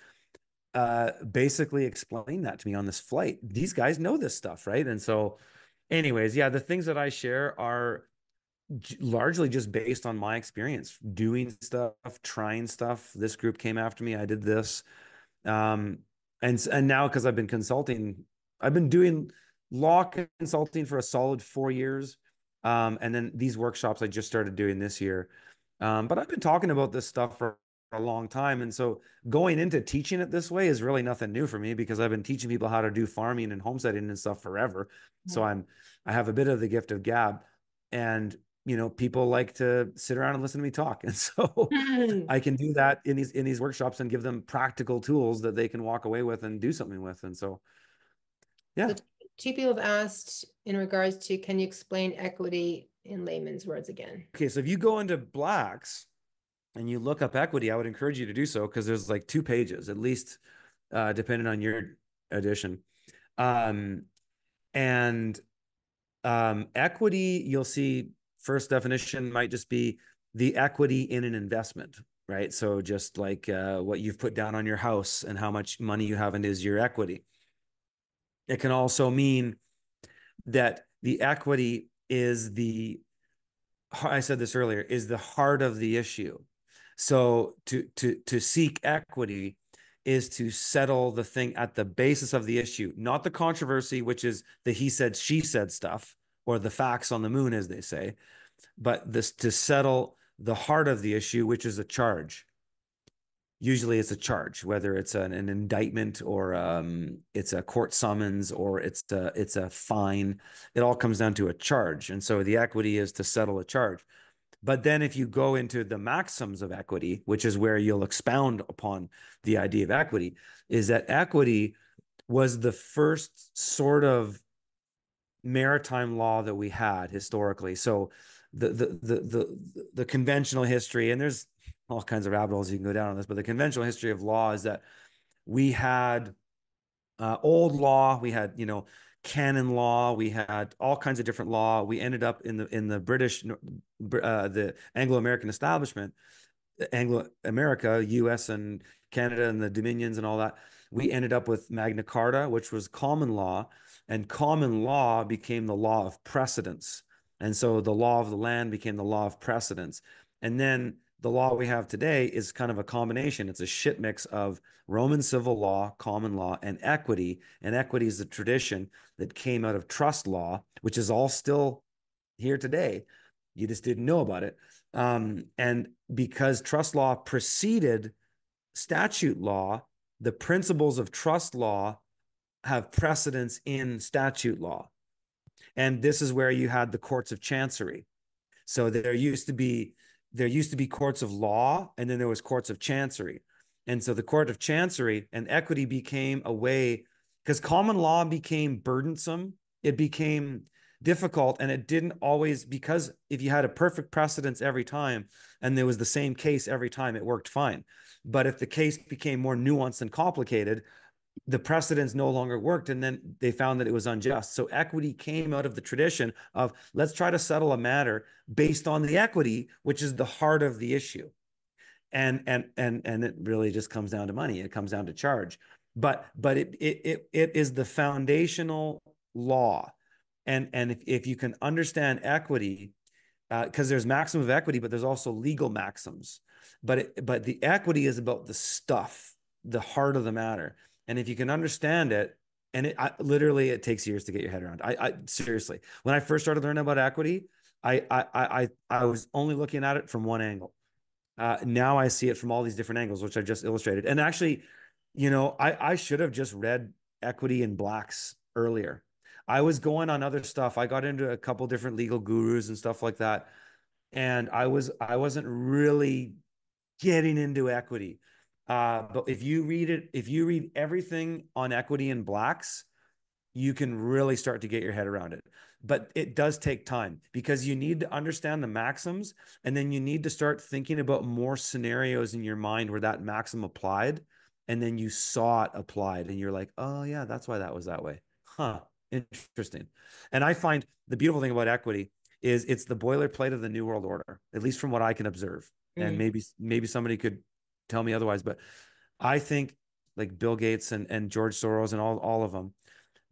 basically explained that to me on this flight. These guys know this stuff, right? And so, anyways, yeah, the things that I share are largely just based on my experience doing stuff, trying stuff. This group came after me. I did this. Um, and now, because I've been consulting, I've been doing law consulting for a solid 4 years. And then these workshops I just started doing this year. But I've been talking about this stuff for a long time. And so going into teaching it this way is really nothing new for me because I've been teaching people how to do farming and homesteading and stuff forever. So I have a bit of the gift of gab, and people like to sit around and listen to me talk. And so Mm. I can do that in these workshops and give them practical tools that they can walk away with and do something with. And so, yeah. So two people have asked in regards to, can you explain equity in layman's words again? Okay. So if you go into Blacks and you look up equity, I would encourage you to do so because there's like 2 pages, at least, depending on your edition. Um, and Equity, you'll see first definition might just be the equity in an investment, right? So just like what you've put down on your house and how much money you have in is your equity. It can also mean that the equity is I said this earlier, is the heart of the issue. So to seek equity is to settle the thing at the basis of the issue, not the controversy, which is the he said, she said stuff, or the facts on the moon, as they say, but this to settle the heart of the issue, which is a charge. Usually it's a charge, whether it's an indictment or it's a court summons or it's a fine. It all comes down to a charge. And so the equity is to settle a charge. But then if you go into the maxims of equity, which is where you'll expound upon the idea of equity, is that equity was the first sort of maritime law that we had historically. So the conventional history, and there's all kinds of rabbit holes you can go down on this, but the conventional history of law is that we had old law, we had, you know, canon law, we had all kinds of different law. We ended up in the British, the Anglo-American establishment, Anglo America, US and Canada and the Dominions and all that. We ended up with Magna Carta, which was common law, and common law became the law of precedence. And so the law of the land became the law of precedence. And then the law we have today is kind of a combination. It's a shit mix of Roman civil law, common law, and equity. And equity is the tradition that came out of trust law, which is all still here today. You just didn't know about it. And because trust law preceded statute law, the principles of trust law have precedence in statute law. And this is where you had the courts of chancery. So there used to be courts of law, and then there was courts of chancery. And so the court of chancery and equity became a way, because common law became burdensome, it became difficult, and it didn't always, because if you had a perfect precedence every time and there was the same case every time, it worked fine. But if the case became more nuanced and complicated, the precedents no longer worked, and then they found that it was unjust. So equity came out of the tradition of, let's try to settle a matter based on the equity, which is the heart of the issue. And it really just comes down to money. It comes down to charge. But it is the foundational law. And if you can understand equity, because there's maximum of equity, but there's also legal maxims. But the equity is about the stuff, the heart of the matter. And if you can understand it, and literally it takes years to get your head around. I seriously, when I first started learning about equity, I was only looking at it from one angle. Now I see it from all these different angles, which I just illustrated. And actually, you know, I should have just read Equity in Blacks earlier. I was going on other stuff. I got into a couple different legal gurus and stuff like that, and I wasn't really getting into equity. But if you read it, if you read everything on Equity in Blacks, you can really start to get your head around it. But it does take time, because you need to understand the maxims, and then you need to start thinking about more scenarios in your mind where that maxim applied, and then you saw it applied and you're like, oh yeah, that's why that was that way. Huh, interesting. And I find the beautiful thing about equity is it's the boilerplate of the New World Order, at least from what I can observe. And Mm. maybe somebody could tell me otherwise, but I think like Bill Gates and George Soros and all of them,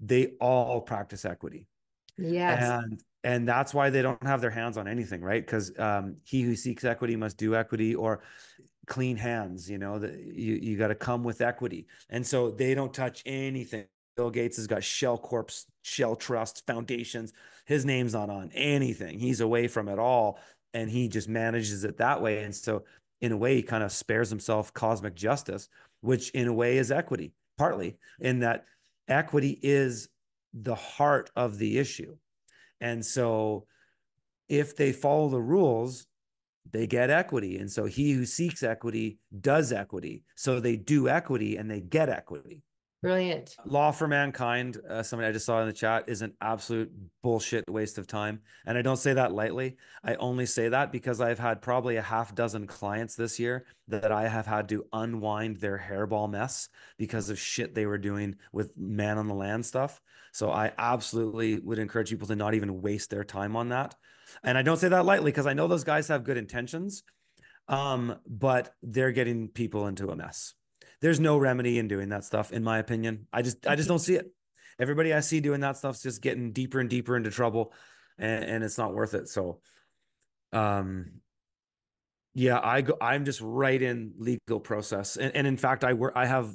they all practice equity. Yes. And that's why they don't have their hands on anything, right? Because he who seeks equity must do equity, or clean hands. You know that you got to come with equity, and so they don't touch anything. Bill Gates has got shell corps, shell trusts, foundations. His name's not on anything. He's away from it all, and he just manages it that way. And so, in a way, he kind of spares himself cosmic justice, which in a way is equity, partly in that equity is the heart of the issue. And so if they follow the rules, they get equity. And so he who seeks equity does equity. So they do equity and they get equity. Brilliant. Law for Mankind, somebody I just saw in the chat, is an absolute bullshit waste of time. And I don't say that lightly. I only say that because I've had probably a half dozen clients this year that I have had to unwind their hairball mess because of shit they were doing with man on the land stuff. So I absolutely would encourage people to not even waste their time on that. And I don't say that lightly because I know those guys have good intentions, but they're getting people into a mess. There's no remedy in doing that stuff, in my opinion. I just don't see it. Everybody I see doing that stuff's just getting deeper and deeper into trouble, and it's not worth it. So, um, yeah, I'm just right in legal process, and in fact, I have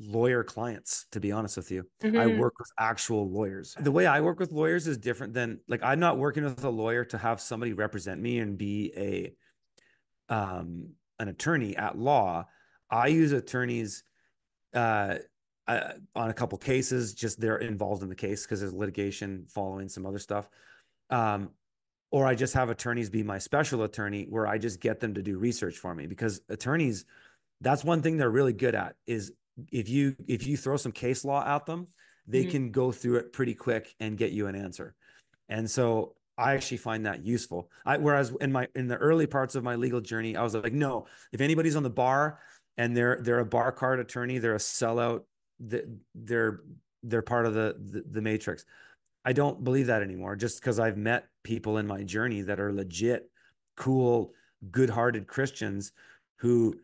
lawyer clients, to be honest with you. I Mhm. work with actual lawyers. The way I work with lawyers is different than, like, I'm not working with a lawyer to have somebody represent me and be an attorney at law. I use attorneys uh, on a couple cases, just they're involved in the case because there's litigation following some other stuff. Um, or I just have attorneys be my special attorney where I just get them to do research for me, because attorneys, that's one thing they're really good at is if you throw some case law at them, they can go through it pretty quick and get you an answer. And so I actually find that useful. Whereas in the early parts of my legal journey, I was like, no, if anybody's on the bar and they're a bar card attorney, they're a sellout, they're part of the matrix. I don't believe that anymore, just because I've met people in my journey that are legit, cool, good-hearted Christians who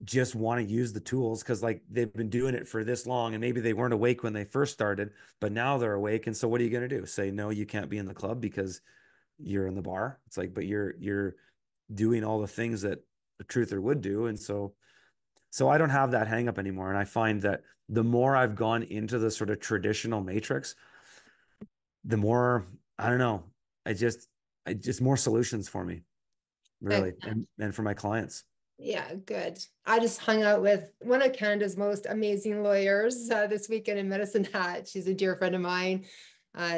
just want to use the tools because like they've been doing it for this long, and maybe they weren't awake when they first started, but now they're awake. And so what are you going to do? Say, no, you can't be in the club because you're in the bar? It's like, but you're doing all the things that a truther would do. And so I don't have that hang up anymore. And I find that the more I've gone into the sort of traditional matrix, the more, I don't know, I just more solutions for me, really, and for my clients. Yeah, good. I just hung out with one of Canada's most amazing lawyers this weekend in Medicine Hat. She's a dear friend of mine,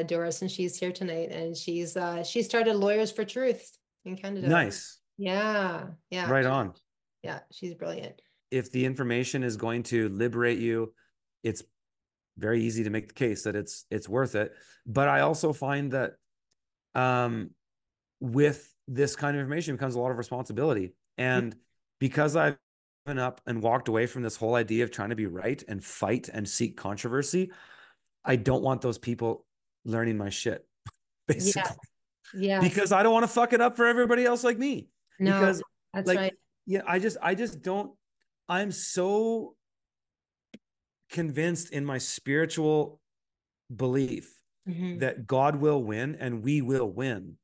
Doris, and she's here tonight. And she started Lawyers for Truth in Canada. Nice. Yeah. Right on. Yeah, she's brilliant. If the information is going to liberate you, it's very easy to make the case that it's worth it. But I also find that with this kind of information becomes a lot of responsibility. And because I've given up and walked away from this whole idea of trying to be right and fight and seek controversy, I don't want those people learning my shit, basically. Yeah. Because I don't want to fuck it up for everybody else like me. No, because that's like, right. yeah, I just don't, I'm so convinced in my spiritual belief that God will win and we will win,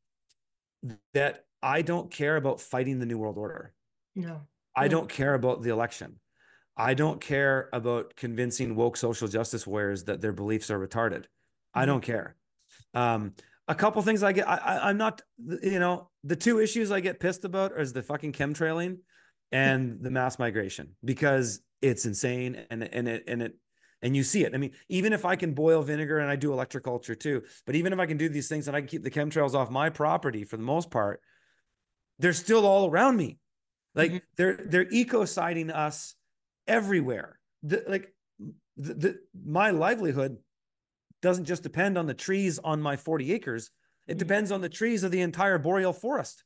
that I don't care about fighting the New World Order. No. I don't care about the election. I don't care about convincing woke social justice warriors that their beliefs are retarded. I don't care. A couple things I'm not, the two issues I get pissed about is the fucking chemtrailing and the mass migration, because it's insane and you see it. I mean, even if I can boil vinegar, and I do electroculture too, but even if I can do these things and I can keep the chemtrails off my property for the most part, they're still all around me. Like they're ecociding us everywhere. My livelihood doesn't just depend on the trees on my 40 acres. It depends on the trees of the entire boreal forest.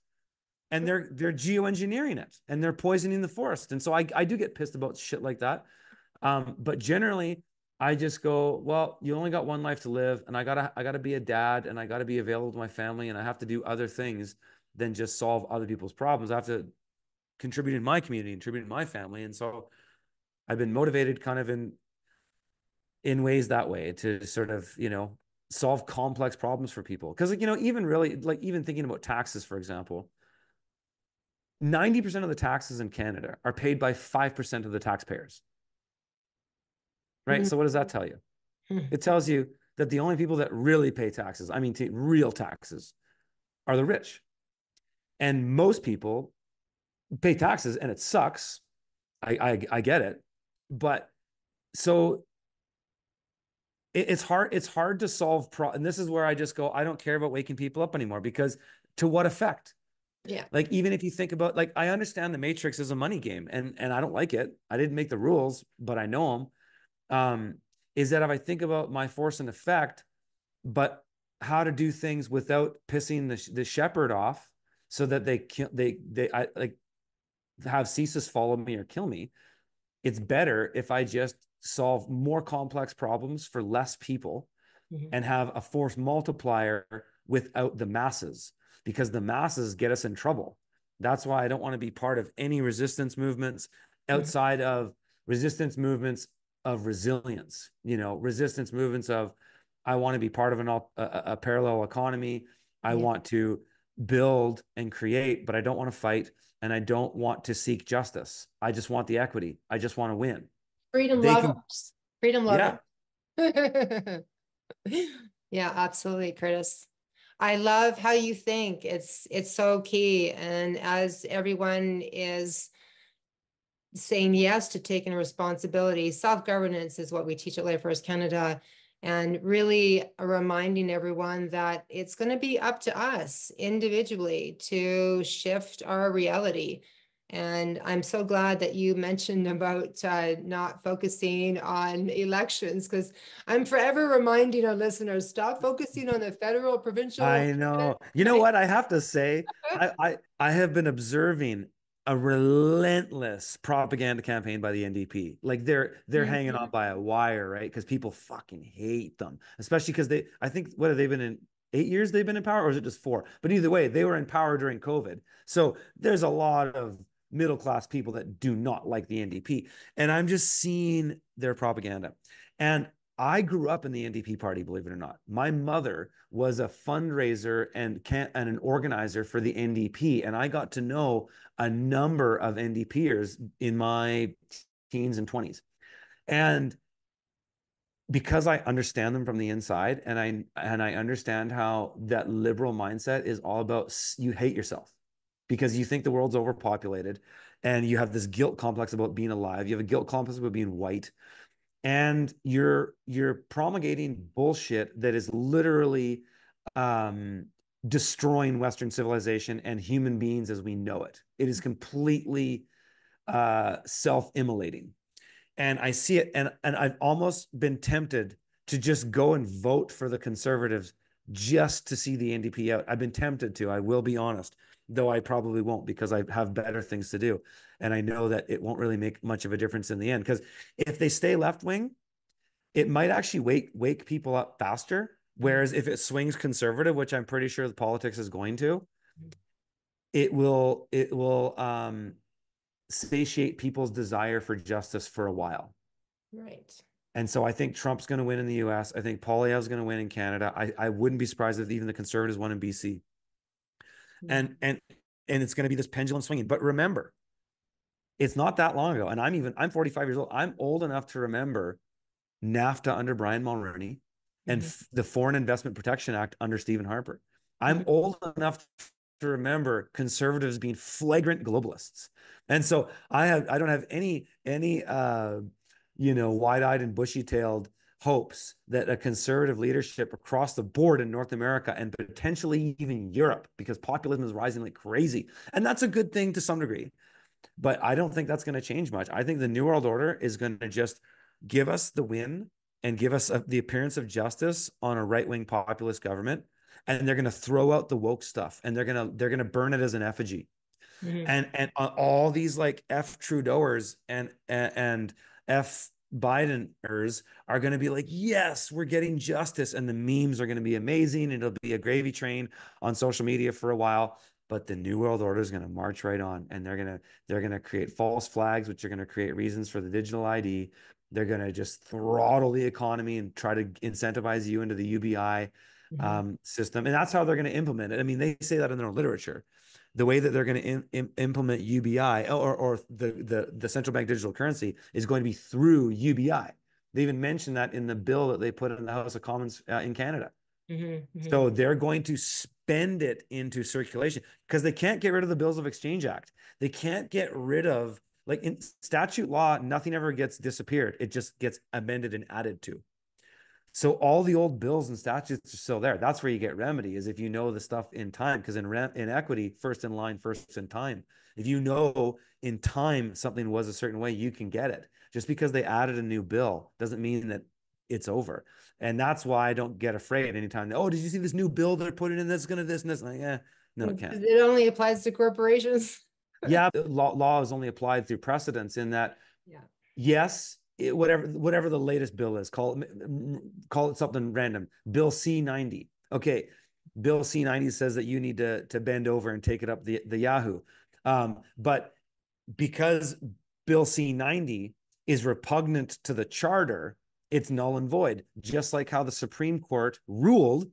And they're geoengineering it and they're poisoning the forest. And so I do get pissed about shit like that. But generally, I just go, well, you only got one life to live, and I gotta be a dad, and I gotta be available to my family, and I have to do other things than just solve other people's problems. I have to contribute in my community, contribute in my family. And so I've been motivated kind of in ways that way to sort of, solve complex problems for people. Because, even really, like even thinking about taxes, for example, 90% of the taxes in Canada are paid by 5% of the taxpayers. Right? So what does that tell you? It tells you that the only people that really pay taxes, I mean, real taxes, are the rich. And most people pay taxes, and it sucks. I get it. But so it's hard to solve and this is where I just go, I don't care about waking people up anymore, because to what effect? Yeah. Like, even if you think about, like, I understand the matrix is a money game, and I don't like it. I didn't make the rules, but I know them. Is that if I think about my force and effect, but how to do things without pissing the shepherd off, so that I like have Ceases follow me or kill me. It's better if I just solve more complex problems for less people and have a force multiplier without the masses, because the masses get us in trouble. That's why I don't want to be part of any resistance movements outside of resistance movements of resilience, resistance movements of, I want to be part of a parallel economy. I want to build and create, but I don't want to fight, and I don't want to seek justice. I just want the equity. I just want to win. Freedom lovers. Freedom lovers. Yeah, absolutely, Curtis. I love how you think. It's so key. And as everyone is saying yes to taking responsibility, self-governance is what we teach at Life First Canada, and really reminding everyone that it's going to be up to us individually to shift our reality. And I'm so glad that you mentioned about not focusing on elections, because I'm forever reminding our listeners, stop focusing on the federal, provincial, I know. You know right? what? I have to say, I have been observing a relentless propaganda campaign by the NDP. Like they're hanging on Mhm. by a wire, right? Because people fucking hate them, especially because they. I think what have they been in 8 years? They've been in power, or is it just four? But either way, they were in power during COVID. So there's a lot of middle class people that do not like the NDP, and I'm just seeing their propaganda. And I grew up in the NDP party, believe it or not. My mother was a fundraiser and an organizer for the NDP, and I got to know a number of NDPers in my teens and 20s. And because I understand them from the inside, and I understand how that liberal mindset is all about you hate yourself because you think the world's overpopulated and you have this guilt complex about being alive. You have a guilt complex about being white, and you're promulgating bullshit that is literally um, destroying Western civilization and human beings as we know it. It is completely self-immolating, and I see it, and I've almost been tempted to just go and vote for the conservatives just to see the NDP out. I've been tempted to. I will be honest, though I probably won't because I have better things to do, and I know that it won't really make much of a difference in the end. Because if they stay left wing, it might actually wake people up faster. Mhm. Whereas if it swings conservative, which I'm pretty sure the politics is going to, Mhm. it will satiate people's desire for justice for a while. Right. And so I think Trump's going to win in the US. I think Poilievre's going to win in Canada. I wouldn't be surprised if even the conservatives won in BC. And Mhm. and and it's going to be this pendulum swinging. But remember, it's not that long ago. And I'm 45 years old. I'm old enough to remember NAFTA under Brian Mulroney and Mhm. the Foreign Investment Protection Act under Stephen Harper. I'm Mhm. old enough to remember conservatives being flagrant globalists. And so I don't have any wide-eyed and bushy-tailed hopes that a conservative leadership across the board in North America and potentially even Europe, because populism is rising like crazy. And that's a good thing to some degree. But I don't think that's going to change much. I think the New World Order is going to just give us the win and give us the appearance of justice on a right-wing populist government, and they're going to throw out the woke stuff, and they're going to burn it as an effigy. Mhm. And all these like F Trudeauers and F Bideners are going to be like, yes, we're getting justice, and the memes are going to be amazing. It'll be a gravy train on social media for a while, but the New World Order is going to march right on, and they're going to create false flags, which are going to create reasons for the digital ID. They're going to just throttle the economy and try to incentivize you into the UBI Mhm. system, and that's how they're going to implement it. I mean, they say that in their literature. The way that they're going to implement UBI or the central bank digital currency is going to be through UBI. They even mentioned that in the bill that they put in the House of Commons in Canada. Mhm. Mhm. So they're going to spend it into circulation because they can't get rid of the Bills of Exchange Act. They can't get rid of, like in statute law, nothing ever gets disappeared. It just gets amended and added to. So all the old bills and statutes are still there. That's where you get remedy, is if you know the stuff in time. Because in equity, first in line, first in time. If you know in time something was a certain way, you can get it. Just because they added a new bill doesn't mean that it's over. And that's why I don't get afraid anytime. Oh, did you see this new bill they're putting in? That's gonna this and this. Like, yeah, no, it can't. It only applies to corporations. Yeah, law is only applied through precedents in that Yeah. yes, whatever the latest bill is, call it something random. Bill C-90. Okay, Bill C-90 says that you need to bend over and take it up the Yahoo. But because Bill C-90 is repugnant to the charter, it's null and void, just like how the Supreme Court ruled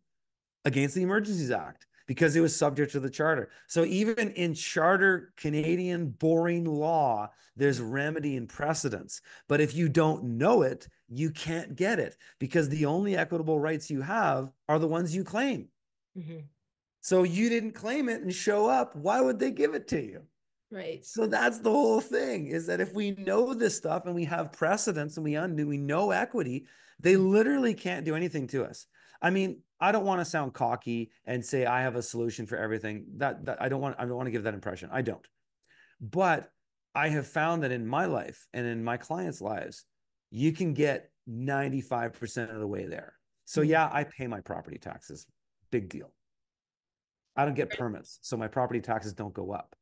against the Emergencies Act because it was subject to the charter. So even in charter Canadian boring law, there's remedy and precedence. But if you don't know it, you can't get it because the only equitable rights you have are the ones you claim. Mhm. So you didn't claim it and show up. Why would they give it to you? Right. So that's the whole thing, is that if we know this stuff and we have precedence and we know equity, they literally can't do anything to us. I mean, I don't want to sound cocky and say I have a solution for everything. That I don't want to give that impression. I don't. But I have found that in my life and in my clients' lives, you can get 95% of the way there. So Mm. yeah, I pay my property taxes. Big deal. I don't get permits, so my property taxes don't go up.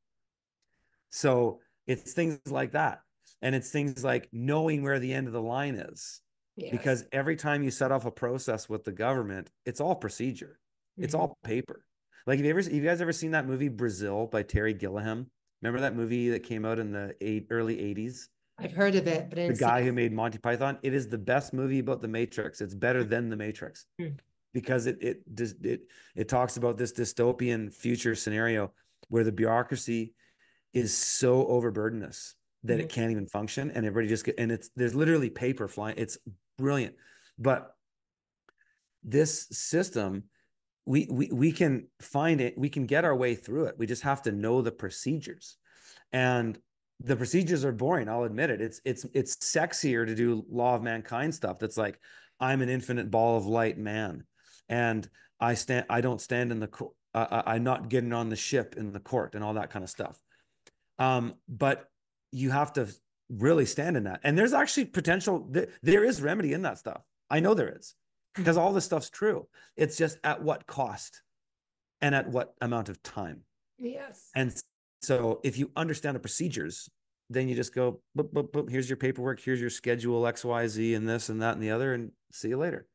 So it's things like that. And it's things like knowing where the end of the line is. Yes. Because every time you set off a process with the government, it's all procedure. It's Mhm. all paper. Like, have you guys ever seen that movie Brazil by Terry Gilliam? Remember that movie that came out in the early 80s? I've heard of it, but I The didn't see guy who made Monty Python. It is the best movie about the Matrix. It's better than the Matrix it. because it talks about this dystopian future scenario where the bureaucracy is so overburdened us that Mhm. it can't even function, and everybody just get, and it's there's literally paper flying. It's brilliant. But this system, we can find it, we can get our way through it. We just have to know the procedures. And the procedures are boring, I'll admit it. It's sexier to do law of mankind stuff that's like, I'm an infinite ball of light man, and I don't stand in the I'm not getting on the ship in the court and all that kind of stuff. But you have to really stand in that. And there's actually potential, there is remedy in that stuff. I know there is, because Mhm. all this stuff's true. It's just at what cost and at what amount of time. Yes. And so if you understand the procedures, then you just go, boop, boop, boop, here's your paperwork, here's your schedule, XYZ, and this and that and the other, and see you later.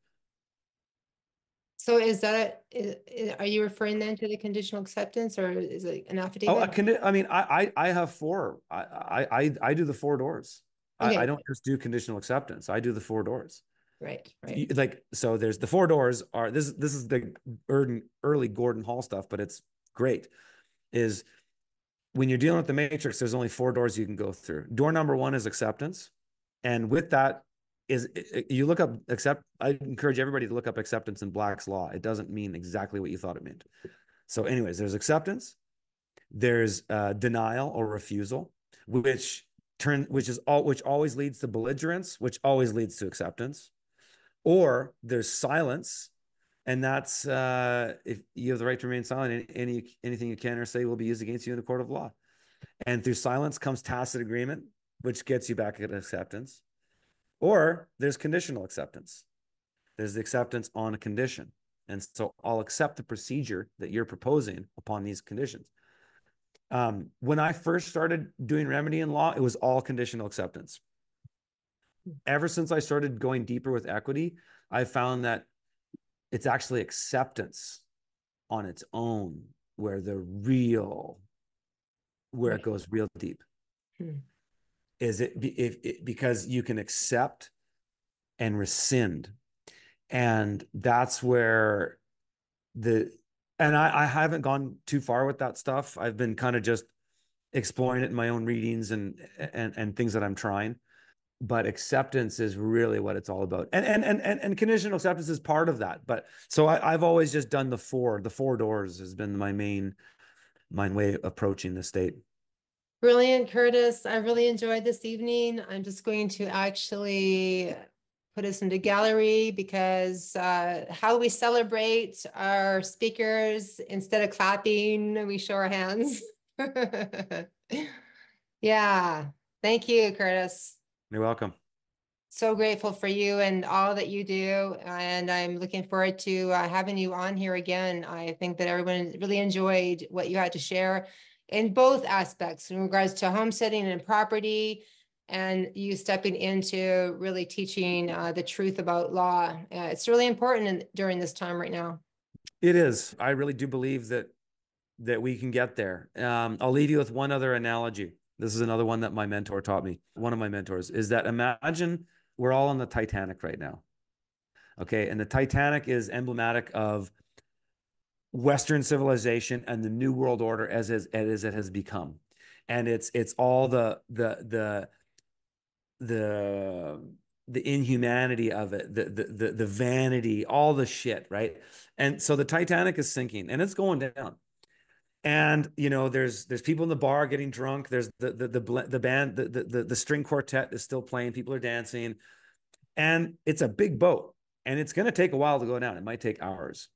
So is that are you referring then to the conditional acceptance or is it an Oh, affidavit? I mean, I have four. I do the four doors. I Okay. don't just do conditional acceptance. I do the four doors. Right, right. Like, so there's the four doors are this is the early Gordon Hall stuff, but it's great. Is when you're dealing with the matrix, there's only four doors you can go through. Door number one is acceptance, and with that is you look up accept. I encourage everybody to look up acceptance in Black's law. It doesn't mean exactly what you thought it meant. So, anyways, there's acceptance. There's denial or refusal, which always leads to belligerence, which always leads to acceptance. Or there's silence, and that's if you have the right to remain silent, anything you can or say will be used against you in a court of law. And through silence comes tacit agreement, which gets you back at acceptance. Or there's conditional acceptance. There's the acceptance on a condition. And so I'll accept the procedure that you're proposing upon these conditions. When I first started doing remedy in law, it was all conditional acceptance. Ever since I started going deeper with equity, I found that it's actually acceptance on its own where it Right. goes real deep. Hmm. Is it because you can accept and rescind, and that's where the and I haven't gone too far with that stuff. I've been kind of just exploring it in my own readings and things that I'm trying. But acceptance is really what it's all about, and conditional acceptance is part of that. But so I've always just done the four doors has been my main way of approaching the state. Brilliant, Curtis. I really enjoyed this evening. I'm just going to actually put us into gallery because how we celebrate our speakers, instead of clapping, we show our hands. Yeah. Thank you, Curtis. You're welcome. So grateful for you and all that you do. And I'm looking forward to having you on here again. I think that everyone really enjoyed what you had to share in both aspects in regards to homesteading and property, and you stepping into really teaching the truth about law. It's really important during this time right now. It is. I really do believe that we can get there. I'll leave you with one other analogy. This is another one that my mentor taught me. One of my mentors is that imagine we're all on the Titanic right now. Okay. And the Titanic is emblematic of Western civilization and the New World Order as it has become. And it's all the the inhumanity of it, the vanity, all the shit, right? And so the Titanic is sinking and it's going down. And there's people in the bar getting drunk. There's the band, the string quartet is still playing. People are dancing, and it's a big boat, and it's going to take a while to go down. It might take hours,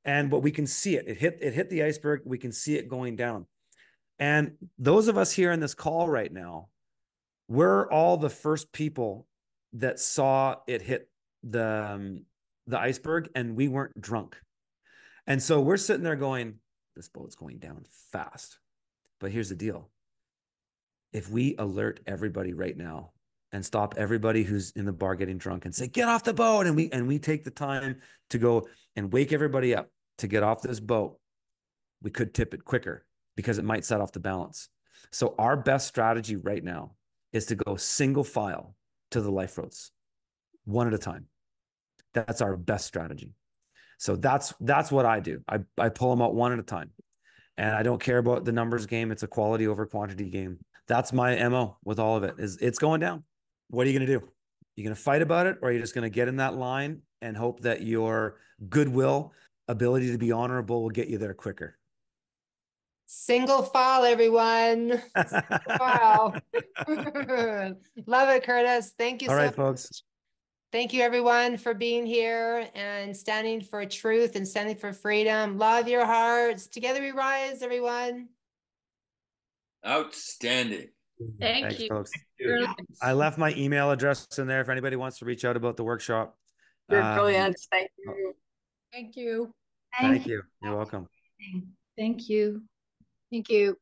but we can see it. It hit the iceberg. We can see it going down. And those of us here in this call right now, we're all the first people that saw it hit the iceberg, and we weren't drunk. And so we're sitting there going, this boat's going down fast. But here's the deal. If we alert everybody right now and stop everybody who's in the bar getting drunk and say, get off the boat, and we take the time to go and wake everybody up to get off this boat, we could tip it quicker because it might set off the balance. So our best strategy right now is to go single file to the life ropes, one at a time. That's our best strategy. So that's what I do. I pull them out one at a time. And I don't care about the numbers game. It's a quality over quantity game. That's my MO with all of it. Is it's going down. What are you going to do? You're going to fight about it, or are you just going to get in that line and hope that your goodwill, ability to be honorable will get you there quicker? Single file, everyone. Wow. Love it, Curtis. Thank you All so right, much. folks. Thank you, everyone, for being here and standing for truth and standing for freedom. Love your hearts. Together we rise, everyone. Outstanding. Thank you. Folks. You're, I left my email address in there if anybody wants to reach out about the workshop. brilliant. Thank you. Thank you. Thank you. You're welcome. Thank you. Thank you.